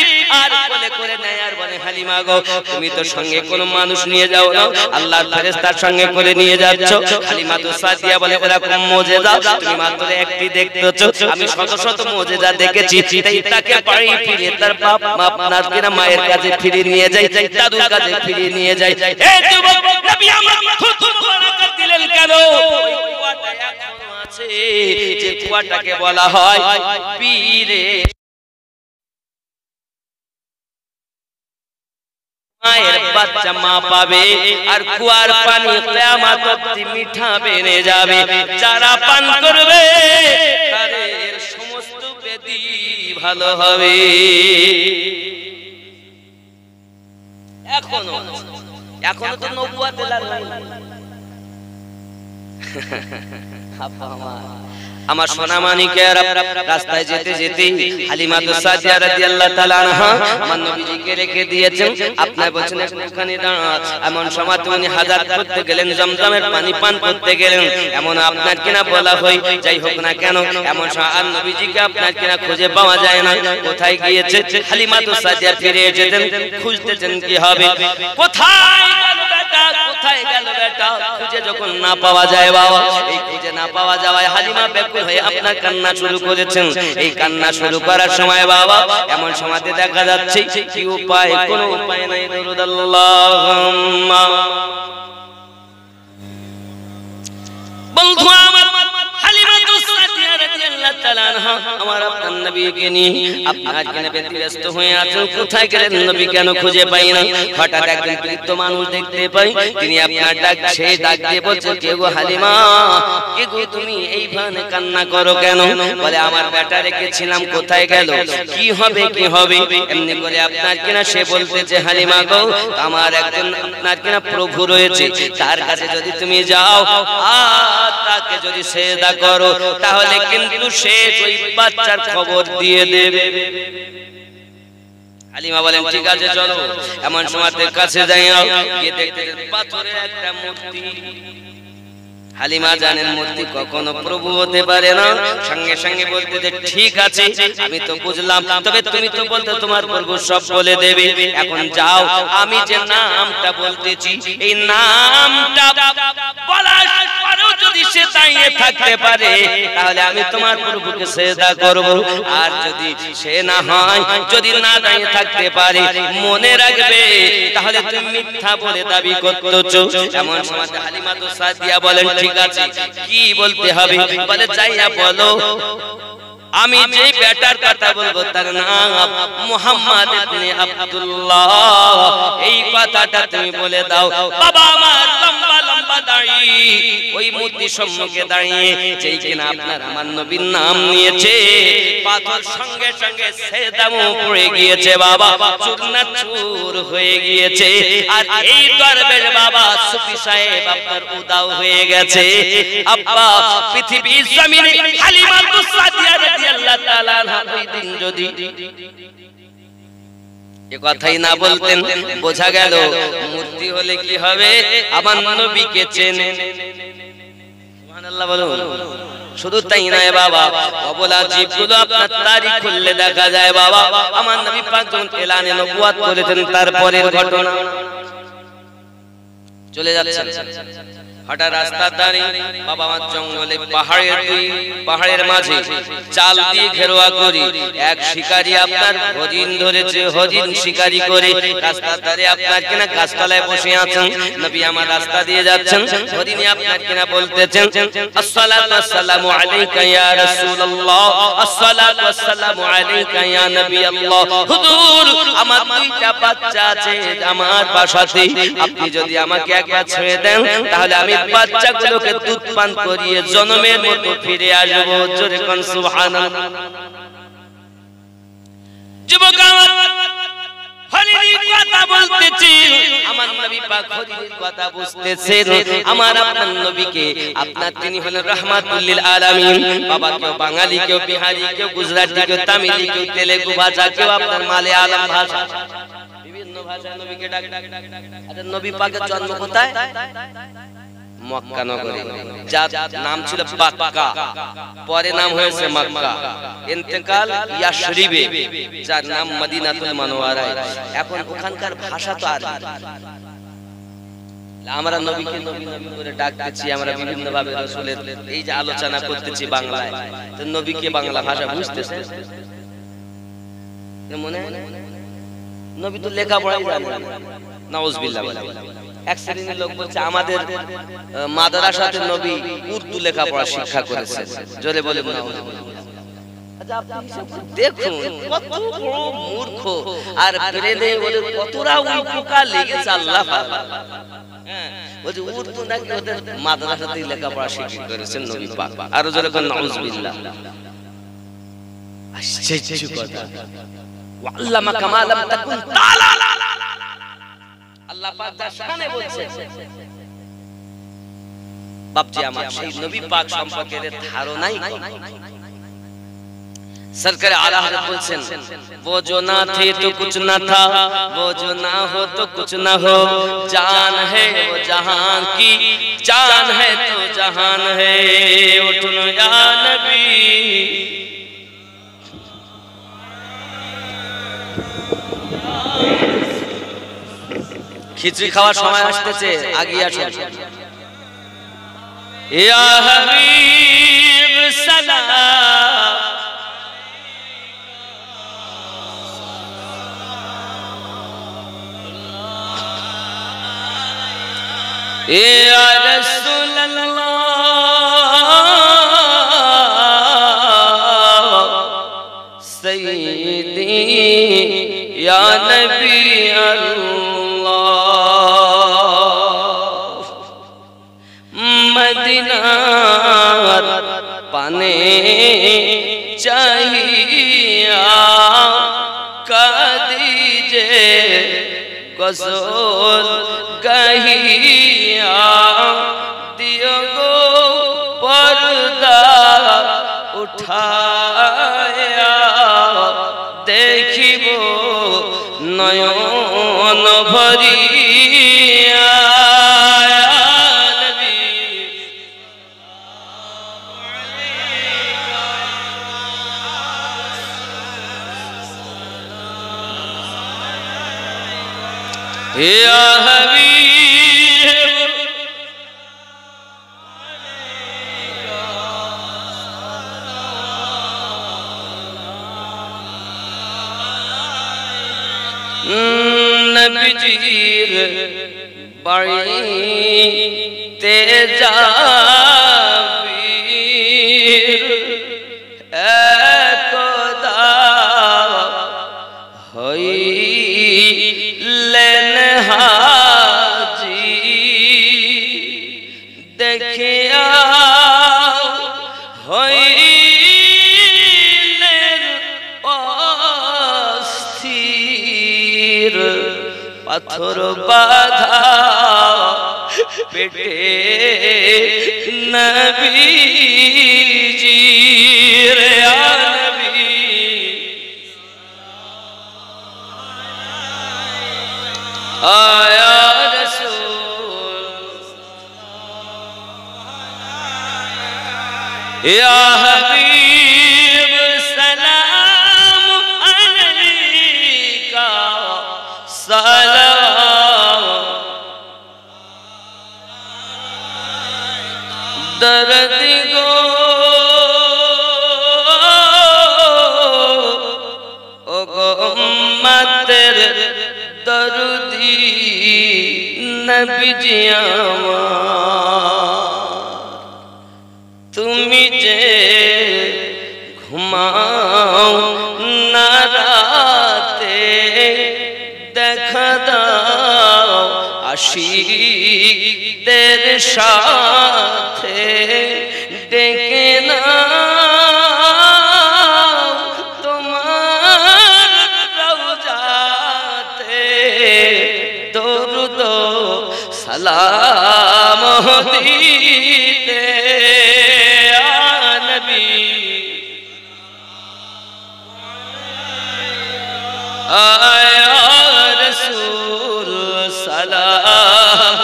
S1: আর কোলে করে নেয় আর বলে, হালিমা গো তুমি তো সঙ্গে কোনো মানুষ নিয়ে যাও না, আল্লাহর ফেরেশতার সঙ্গে করে নিয়ে যাচ্ছ। হালিমাতু সাদিয়া বলে, এরকম মুজিজা তুমি মাত্র একটি দেখতেছো, আমি শত শত মুজিজা দেখেছি, তাই তাকে বাড়ি ফিরে তার বাপ মা আপনার কিনা মায়ের কাছে ফিরিয়ে নিয়ে যাই, দাদুর কাছে ফিরিয়ে নিয়ে যাই। এই যুবক নবী আমার থুতু মোবারক দিলেন কেন? ওই কুয়াটা এখনো আছে, যে কুয়াটাকে বলা হয় পীরে মায়ের বাচ্চা মা পাবে, আর কুয়ার পানি কিয়ামত অবধি মিঠা বেনে যাবে। যারা পান করবে তাদের সমস্ত ব্যাধি ভালো হবে। এখনো তো নবুয়তের লাল আমার সোনা মানিকের রাস্তায় যেতে যেতে হালিমাতু সাদিয়া রাদিয়াল্লাহু তাআলা আনহা আমার নবীজিকে রেখে দিয়েছেন। আপনি বলছেন ওখানে দাঁড়া, এমন সময় উনি হাজাত করতে গেলেন, জমজমের পানি পান করতে গেলেন, এমন আপনার কিনা বলা হয়, যাই হোক না কেন এমন সময় আর নবীজিকে আপনার কিনা খুঁজে পাওয়া যায় না। কোথায় গিয়েছে? হালিমাতু সাদিয়া ফিরে এসেছেন, খুঁজতেছেন কি হবে, কোথায় গেল বেটা? খুঁজে যখন না পাওয়া যায় বাবা, এই খুঁজে না পাওয়া যাওয়ায় হালিমা বেকুল হয়ে আপনার কান্না শুরু করেছেন। এই কান্না শুরু করার সময় বাবা এমন সময়তে দেখা যাচ্ছে কি উপায়, কোনো উপায় নাই। দরুদ আল্লাহুম্মা বন্ধু আমার হালিমাতু সাদিয়া রাদিয়াল্লাহু তাআলা আনহা আমার আপনার নবীকে নিয়ে আপনার কিনা ব্যতিব্যস্ত হয়ে আছেন। কোথায় গেলেন নবী কেন খুঁজে পাই না? হঠাৎ একজন বৃদ্ধ মানুষ দেখতে পাই, তিনি আপনার ডাক দিয়ে বলছে, কে গো হালিমা, কে গো তুমি এইভাবে কান্না করো কেন? বলে, আমার বেটা রেখেছিলাম, কোথায় গেল? কি হবে এমনি করে আপনার কিনা সে বলতেছে, হালিমা গো আমার একজন আপনার কিনা প্রভু রয়েছে, তার কাছে যদি তুমি যাও আর তাকে যদি সেজদা করো তাহলে কিন্তু সে ওই বাচ্চার খবর দিয়ে দেবে। হালিমা বলেন, ঠিক আছে চলো। এমন সময় কাছে যাই, গিয়ে দেখতে পাথরের একটা মূর্তি, হালিমা জানেন মূর্তি কখনো প্রভু হতে পারে না। সঙ্গে সঙ্গে বলতে যে ঠিক আছে আমি তো বুঝলাম, তবে তুমি তো বলতে তোমার প্রভু সব বলে দেবে। এখন যাও, আমি যে নামটা বলতেছি এই নামটা বলার পরেও যদি সে দাঁড়িয়ে থাকতে পারে তাহলে আমি তোমার প্রভুকে সেজদা করব। আর যদি সে না হয়, যদি না দাঁড়িয়ে থাকতে পারে, মনে রাখবে তাহলে তুমি মিথ্যা বলে দাবি করতেছো। এমন সময় হালিমা তো সাদিয়া বলেন ঠিক আছে কি বলতে হবে? বলে যাইয়া বলো আমি যে বেটার কথা বলবো তার নাম মুহাম্মদ ইবনে আব্দুল্লাহ, এই কথাটা তুমি বলে দাও। বাবা আমার লম্বা লম্বা দাড়ি ওই মূর্তি সম্মুখে দাঁড়িয়ে যেই কিনা আপনার আমার নবীর নাম নিয়েছে, পাথর সঙ্গে সঙ্গে সেজদামু পড়ে গিয়েছে বাবা, চূর্ণাচূর হয়ে গিয়েছে। আর এই দরবেশ বাবা সুফি সাহেব আপনার উদাও হয়ে গেছে। আব্বা পৃথিবীর জমিনে হালিমা সাদিয়া রাদিয়াল্লাহু তাআলা ওই দিন যদি এ কথাই না বলতেন, বোঝা গেল মূর্তি হলে কি হবে আমার নবীকে চেনে। সুবহানাল্লাহ বলুন। শুধু তাই নয় বাবা, অবলা জীবগুলো আপনার তারিখ খুললে দেখা যায় বাবা আমার নবী পাক যখন এলানে নবুয়ত করেছেন তারপরের ঘটনা চলে যাচ্ছেন। হঠাৎ রাস্তার ধারে বাবা আমার জঙ্গলে পাহাড়ের মাঝে চাল দিয়ে ঘেরোয়া করি এক শিকারী আপনার হরিণ ধরেছে। হরিণ শিকারি করে রাস্তার ধারে আপনার কিনা গাছতলায় বসে আছেন। নবী আমার রাস্তা দিয়ে যাচ্ছেন, হরিণী আপনার কিনা বলতেছেন আসসালাতু ওয়াসসালামু আলাইকা ইয়া রাসূলুল্লাহ, আসসালাতু ওয়াসসালামু আলাইকা ইয়া নবী আল্লাহ। হুজুর আমার দুইটা বাচ্চা আছে আমার বাসাতে, আপনি যদি আমাকে একবার ছেড়ে দেন তাহলে আমি বাচ্চাগুলোকে দুধ পান করিয়ে জন্মের মতো ফিরে আসবো। জোরে কোন সুবহানাল্লাহ। যুবক হরিণীর কথা বলতেছি, আমার নবী পাক হরিণীর কথা বুঝতেছেন। আমার আপনার নবীকে আপনার তিনি হলেন রাহমাতুল লিল আলামিন। বাবা কেউ বাঙালি, কেউ বিহারি, কেউ গুজরাটি, কেউ তামিলি, কেউ তেলেগু ভাষা, কেউ আপনার মালয়ালম ভাষা, বিভিন্ন ভাষায় নবীকে ডাকে। আচ্ছা নবী পাকের জন্ম কোথায়? মক্কা নগরে, যার নাম ছিল বাক্কা, পরে নাম হয়েছে মক্কা। ইন্তেকাল ইয়াশরিবে, যার নাম মদিনাতুল মুনাওয়ারায়। এখন ওখানকার ভাষা তো আরবি। আমরা নবীকে নবী নবী করে ডাকতেছি, আমরা বিভিন্ন ভাবে রাসূলের এই যে আলোচনা করতেছি বাংলায়, তো নবীকে বাংলা ভাষা বুঝতেছে মনে হয় নবী তো লেখাপড়াই জানে না। নাউজুবিল্লাহ। এক শ্রেণীর লোক বলছে আমাদের মাদ্রাসাতে নবী উর্দু লেখাপড়া শিক্ষা করেছেন। জোরে বলে নাউজুবিল্লাহ। আচ্ছা আপনি দেখুন কত বড় মূর্খ, আর ব্রেনে ওদের কতটা উল্কা লেগেছে আল্লাহ পাক। হ্যাঁ বলছে উর্দু নাকি ওদের মাদ্রাসাতে লেখাপড়া শিক্ষা করেছেন নবী পাক। আর জোরে বলে নাউজুবিল্লাহ। আশ্চর্য কথা। ওয়াল্লামাকা মা লাম তাকুন তাআলাম, আল্লাহ পাক তার শানে বলছেন। বাপজি আমার সেই নবী পাক সম্পর্কে ধারণাই কম। सरकार आला हज़रत बोलছেন वो जो ना थे तो कुछ ना था, वो जो ना हो तो कुछ ना हो, जान है वो जहान की, जान है तो जहान है। उठो या नबी। খিচুড়ি খাওয়ার সময় আসতেছে, আগে আসুন। ইয়া হাবিব সালাম, ইয়া রাসূলুল্লাহ সাইয়্যিদি ইয়া নবী मदीनार पाने चाहिए कदीजे गज़ल गहिया दियो गो पर्दा उठाया देखिबो नयन भरिया। या हबीब नबीजीर बड़ी तेजाबीर एकदा हईलेन हाजी देखिया हईलेन अस्थिर पाथर बाधा पेटे नबीजी रे नबी आया रसूल या हबीब सलाम अलैका सलाम दर्द गो ओ गो उम्मतेर दर्दी नबीजी তুমি যে ঘুমাও না রাতে দেখা দাও আশিকদের সাথে ডেকে নাও তোমার রওজাতে দরুদ সালাম দিতে आया रसूल सलाम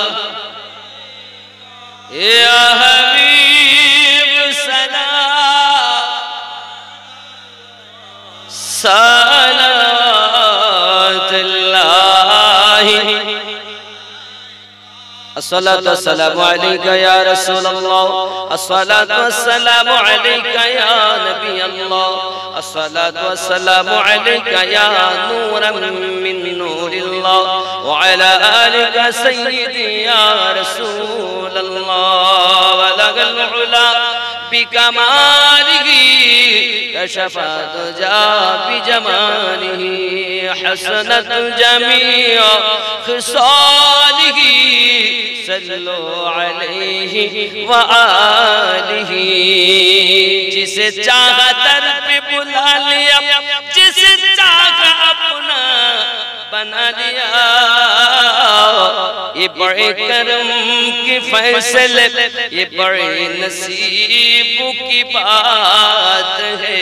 S1: या हबीब सलाम सलातुल्लाहि अस्सलातु वस्सलामु अलैका या रसूल अल्लाह अस्सलातु वस्सलामु अलैका या नबी अल्लाह अस्सलातु वस्सलामु अलैका या नूरन मिन नूरिल्लाह व अला आलिका सय्यदी या रसूल अल्लाह वलगल उला बिकमालिही कशफा दुजा बिजमालिही हसनत जमीअ खिसालिही सल्लु अलैहि व आलिही जिसे चाहा दर पे बुला लिया जिसे चाहा अपना बना लिया ये बड़े करम के फैसले ये बड़े नसीब की बात है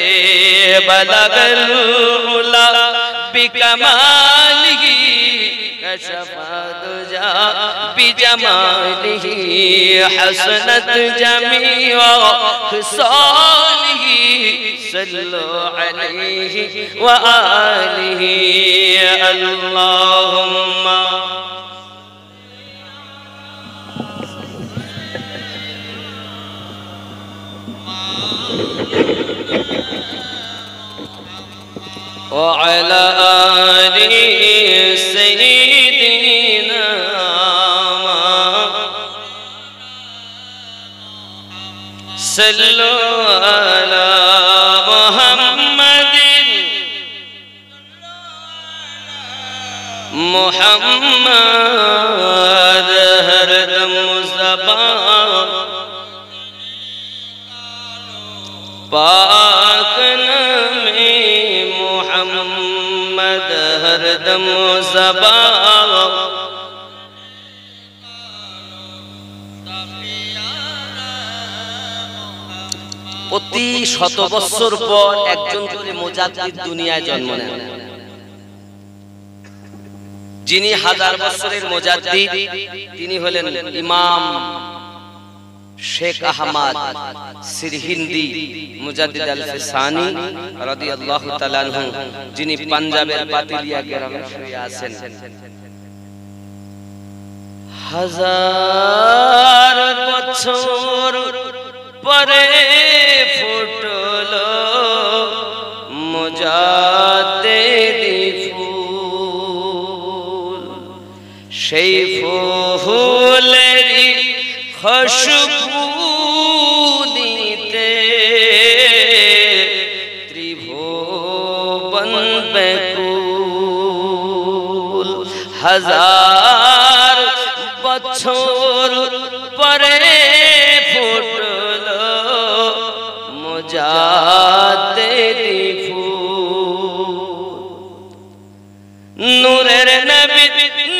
S1: बलगल उला बिकमालिही कशफा दुजा बिजमालिही हसनत जमीअ खिसालिही सल्लु अलैहि व आलिही अल्लाहुम्मा व अला आलि सय्यिदिना सल्लु अला मुहम्मदिन मुहम्मद हरदम ज़बान पाक नामे मुहम्मद हरदम ज़बान প্রতি শত বছর পর একজন করে মুজাদ্দিদ দুনিয়ায় জন্ম নেন যিনি হাজার বছরের মুজাদ্দিদ তিনি হলেন ইমাম শেখ আহমদ সিরহিন্দি মুজাদ্দিদ আল-ফিসানি রাদিয়াল্লাহু তাআলা আনহু যিনি পাঞ্জাবের পাতিলিয়া গ্রামে শুয়ে আছেন হাজার বছর পরে ফুটলো মুজাদ্দিদি ফুল, সেই ফুলেরই খুশবু নিতে ত্রিভুবন ব্যাকুল। হাজার বছর পরে ফুটলো মুজাদ্দিদি ফুল, নূরের নবী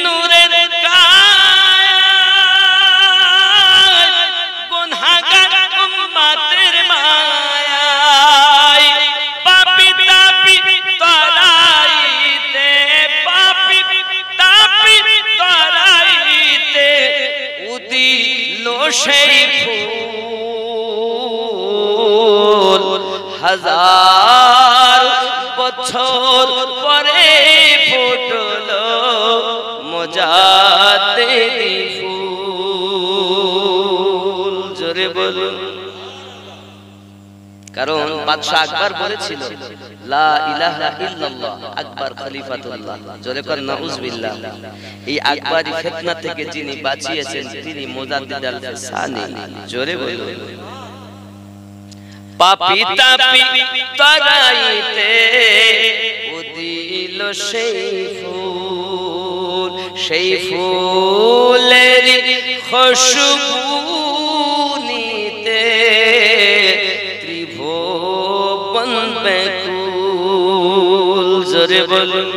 S1: নূরের কায়ায়, গুনাহগার উম্মতের মায়ায়, পাপী তাপী তরাইতে, পাপী তাপী তরাইতে উদিলো সেই ফুল। হাজার বছর পরে ফুটলো মুজাদ্দিদি ফুল। জোরে বলুন। কারণ বাদশা আকবর বলেছিল লা ইলাহা ইল্লাল্লাহ আকবর খলিফাতুল্লাহ। জোরে কর নাউজুবিল্লাহ। এই আকবরি ফিতনা থেকে যিনি বাঁচিয়েছেন তিনি মুজাদ্দিদ আল-ফিসানি। জোরে বলুন। পাপী তাপী তরাইতে উদিলো সেই ফুল, সেই ফুলের খুশবু নিতে ত্রিভুবন ব্যাকুল। জোরে বলুন।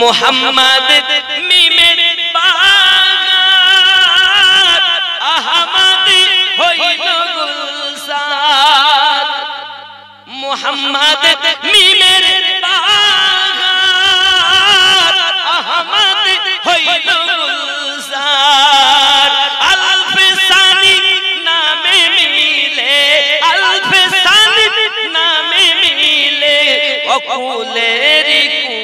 S1: মুহাম্মদ মিমের বাগান আহমদ হইল গুলজার, মুহাম্মদ মিমের বাগান আহমদ হইল গুলজার। আল-ফিসানি নামে মিলে, আল-ফিসানি নামে মিলে অকুলের কুল।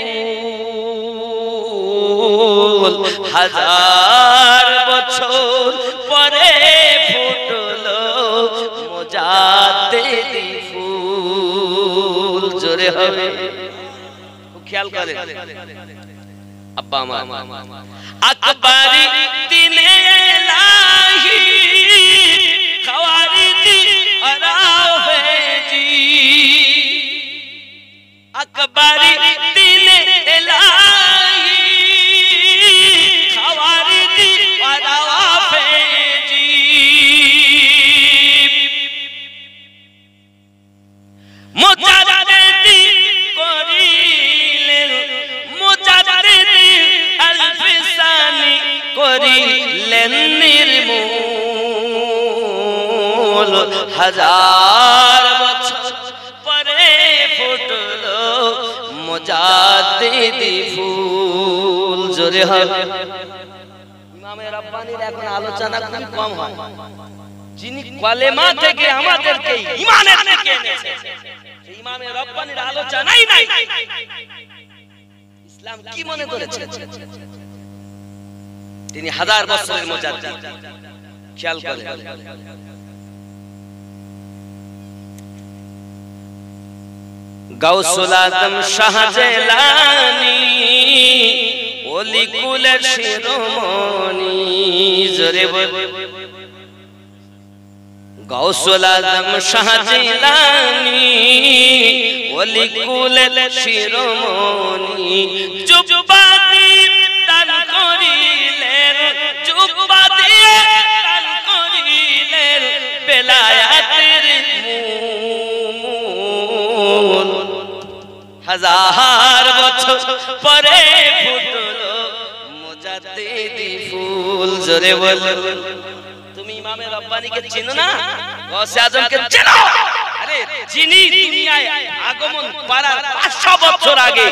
S1: হাজার বছর পরে ফুটলো মুজাদ্দিদি ফুল। জোরে হবে। খেয়াল করে আব্বা আমার। আকবরি দিনে ইলাহি খাওয়ারিজি আরাফেজি, আকবরি দিনে ইলাহি খাওয়ারিজি আরাফেজি। মুজাদ্দিদি করিলেন, মুজাদ্দিদি আল-ফিসানি করিলেন নির্মূল। হাজার বছর পরে ফুটলো মুজাদ্দিদি ফুল। জোরে হবে। ইমামে রাব্বানির এখন আলোচনা খুব কম হয়, যিনি কলেমা থেকে আমাদেরকে ঈমানের দিকে এনেছেন। ইমামে রাব্বানির আলোচনাই নাই। ইসলাম কি মনে করেছে? তিনি হাজার বছরের মুজাদ্দিদ। খেয়াল করেন। গাউসুল আজম শাহ জিলানী ওলি কুলের শিরোমণি। জোরে বল। গাউসুল আজম শাহ জিলানী ওলি কুলের শিরোমণি। জুব্বা দিয়ে দান করিলেন, জুব্বা দিয়ে দান করিলেন বেলায়াতের মূল। হাজার বছর পরে ফুটলো মুজাদ্দিদি ফুল। জোরে বল। তুমি ইমামে রাব্বানিকে চিনো না? গাউসে আজমকে চিনো? আরে যিনি দুনিয়ায় আগমন করার 500 বছর আগে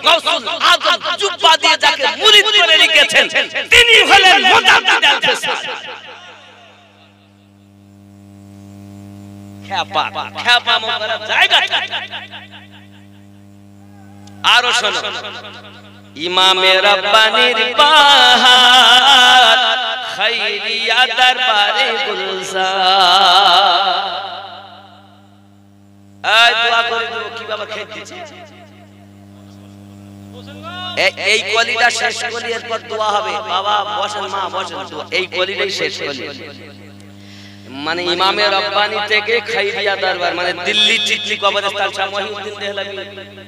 S1: গাউসুল আজম জুব্বা দিয়ে যাকে মুরিদ করে রেখেছেন তিনি হলেন মুজাদ্দিদ আল-ফিসানি। খ্যাপা খ্যাপা মরার জায়গা। আরো শোনো, ইমামে রব্বানির বাহার খাইরিয়া দরবারে গুলজার। এই দোয়া করে দেব কি বাবা খেতে দিচ্ছে এই কলিটা শেষ কলি এরপর দোয়া হবে। বাবা বসেন, মা বসেন, এই কলিটাই শেষ কলি। মানে ইমামে রব্বানি থেকে খাইরিয়া দরবার মানে দিল্লি চিটলি কবরস্থান শাহ মহিউদ্দিন দেহলভী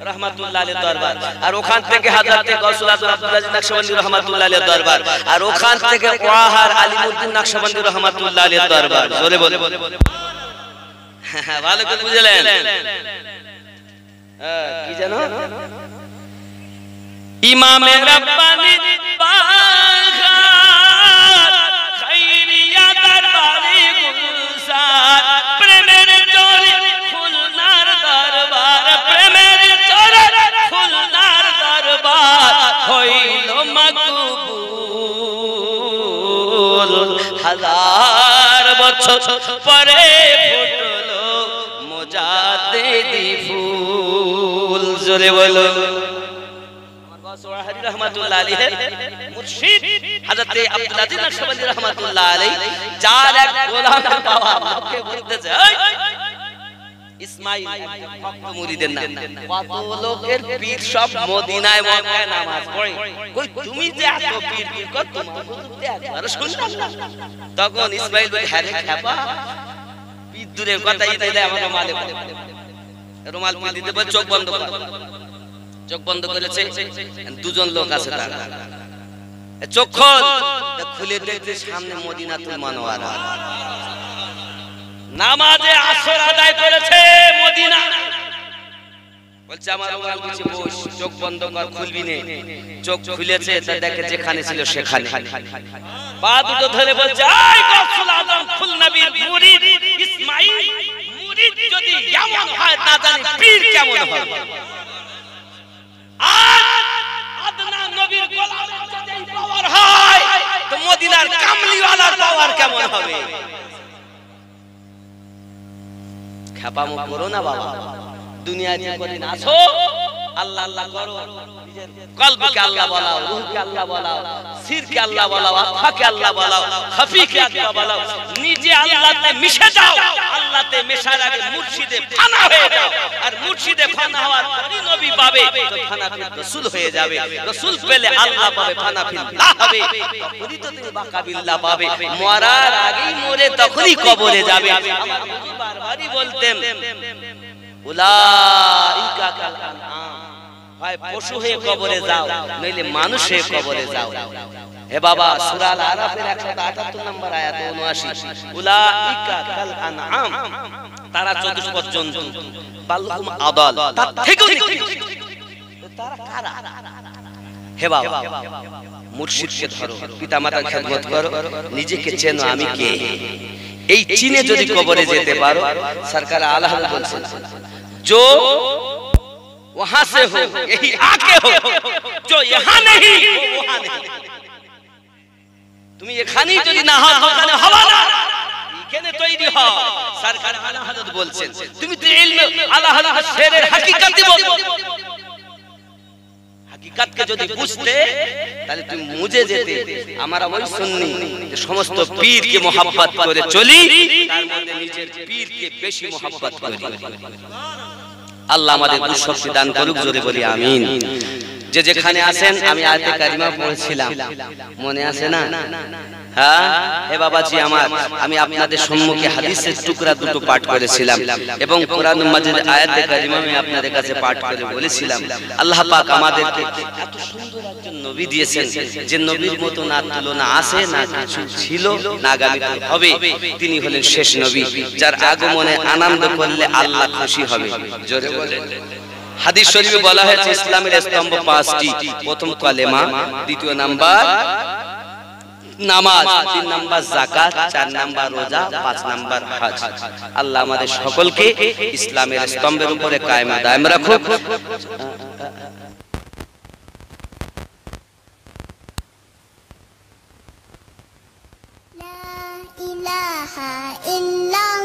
S1: রাহমাতুল্লাহ আলাইহি দরবার, আর ওখান থেকে হযরত গৌসুল আযম আব্দুল আজিজ নকশবন্দি রাহমাতুল্লাহ আলাইহি দরবার, আর ওখান থেকে ওয়াহার আলিমউদ্দিন নকশবন্দি রাহমাতুল্লাহ আলাইহি দরবার। জোরে বলে ভালো করে বুঝলেন কি জানো? ইমামে রব্বানি বাগান খাইরিয়া দরবারে গুলজার, প্রেমের জোরে খুলনার দরবার, প্রেমের জোরে খুলনার দরবার হইল মকবুল। হাজার বছর পরে ফুটলো মুজাদ্দিদি ফুল। জোরে বলো সোহারি রহমাতুল্লাহ আলাইহি মুর্শিদ হযরত আব্দুল আজিজ নকশবন্দি রহমাতুল্লাহ আলাইহি যার এক গোলামের বাবা আমাকে বলতেছে ইসমাইল ভক্ত মুরিদের নাম, কত লোকের পীর সব মদিনায় মক্কায় নামাজ পড়ে, কই তুমি যে এত পীর কত তোমার বুঝতে একবার শুনলাম না। তখন ইসমাইল বলে হ্যাঁ রে খাপা, পীর দূরের কথাই দিলে আমার রুমালে রুমাল পীর দিতে বলে চোখ বন্ধ কর। চোখ বন্ধ করেছে, দুজন লোক আছে তার, চোখ খুলে দেখতে সামনে মদিনাতুল মুনাওয়ারা, নামাজে আসর আদায় করেছে মদিনা। বলছে আমার রুমাল কিছু বস, চোখ বন্ধ কর, খুলবি না। চোখ খুলেছে, তা দেখে যেখানে ছিল সেখানে, পা দুটো ধরে বলছে এই গৌসুল আযম ফুল নবীর মুরিদ ইসমাইল, মুরিদ যদি এমন হয় না জানি পীর কেমন হবে। আদনা নবীর গোলামের যদি পাওয়ার হয় তো মদিনার কামলিওয়ালার পাওয়ার কেমন হবে? খাপামো করো না বাবা, দুনিয়ায় যে কদিন আছো আল্লাহ আল্লাহ করো, নিজের কলবকে আল্লাহ বলাও, রূহকে আল্লাহ বলাও, সিরকে আল্লাহ বলাও, আত্মাকে আল্লাহ বলাও, খাফিকে আল্লাহ বলাও, নিজে আল্লাহতে মিশে যাও। আল্লাহতে মেশার আগে মুর্শিদে ফানা হয়ে যাও, আর মুর্শিদে ফানা হওয়ার পরই নবী পাবে তো ফানা ফিল রাসূল হয়ে যাবে, রাসূল পেলে আল্লাহ পাবে, ফানা ফিল আল্লাহ হবে, তখনই তো তুমি বাকা বিল্লাহ পাবে। মরার আগেই মরে তখনই কবরে যাবে। আমার হুজুর বারবারই বলতেন উলাইকা কাল আনআম, হয় পশু হয়ে কবরে যাও নইলে মানুষ হয়ে কবরে যাও। হে বাবা সূরা আল আরাফের 178 নম্বর আয়াত 79, উলাইকা কাল আনআম, তারা চতুষ্পদ জন্তু, বালহুম আদাল, তার থেকেও নিকৃষ্ট। তারা কারা? হে বাবা মুর্শিদকে ধরো, পিতামাতার খেদমত করো, নিজেকে চেনো আমি কে। এই চিনে যদি কবরে যেতে পারো, সরকার আলা হযরত বলছেন जो वहां से हो यही आके हो, जो यहाँ नहीं वो वहां नहीं। তুমি এখানেই যদি না হও ওখানে হওয়া না, এখানে তৈরি হও। সরকার আলা হযরত বলছেন তুমি তো ইলমে আলা হযরত শেরের হাকিকতই বলছো, হাকিকতকে যদি বুঝতে তাহলে তুমি মুজে যেতে। আমরা ওই সুন্নি যে সমস্ত পীরকে মোহাব্বত করে চলি, তার মধ্যে নিজের পীরকে বেশি মোহাব্বত করি। আল্লাহ আমাদের বুঝশক্তি দান করুক, জোরে বলি আমিন। যে যেখানে আছেন, আমি আয়াতে কারিমা পড়েছিলাম, মনে আছে না? হ্যাঁ হে বাবাজি আমার, আমি আপনাদের সম্মুখে হাদিসের টুকরা দুটো পাঠ করেছিলাম এবং কোরআনুল মাজিদ আয়াতে কারিমা আমি আপনাদের কাছে পাঠ করে বলেছিলাম আল্লাহ পাক আমাদেরকে এত সুন্দর একজন নবী দিয়েছেন, যে নবীর মতো না তুলনা আছে, না কিছু ছিল, না আগামীতে হবে। তিনি হলেন শেষ নবী, যার আগমনে আনন্দ করলে আল্লাহ খুশি হবে। জোরে বলেন। হাদিস শরীফে বলা হয়েছে ইসলামের স্তম্ভ 5টি। প্রথম কালেমা, দ্বিতীয় নাম্বার নামাজ, 3 নাম্বার যাকাত, 4 নাম্বার রোজা, 5 নাম্বার হজ। আল্লাহ আমাদের সকলকে ইসলামের স্তম্ভের উপরে কায়েম দায়েম রাখুক।
S2: লা ইলাহা ইল্লাল্লাহ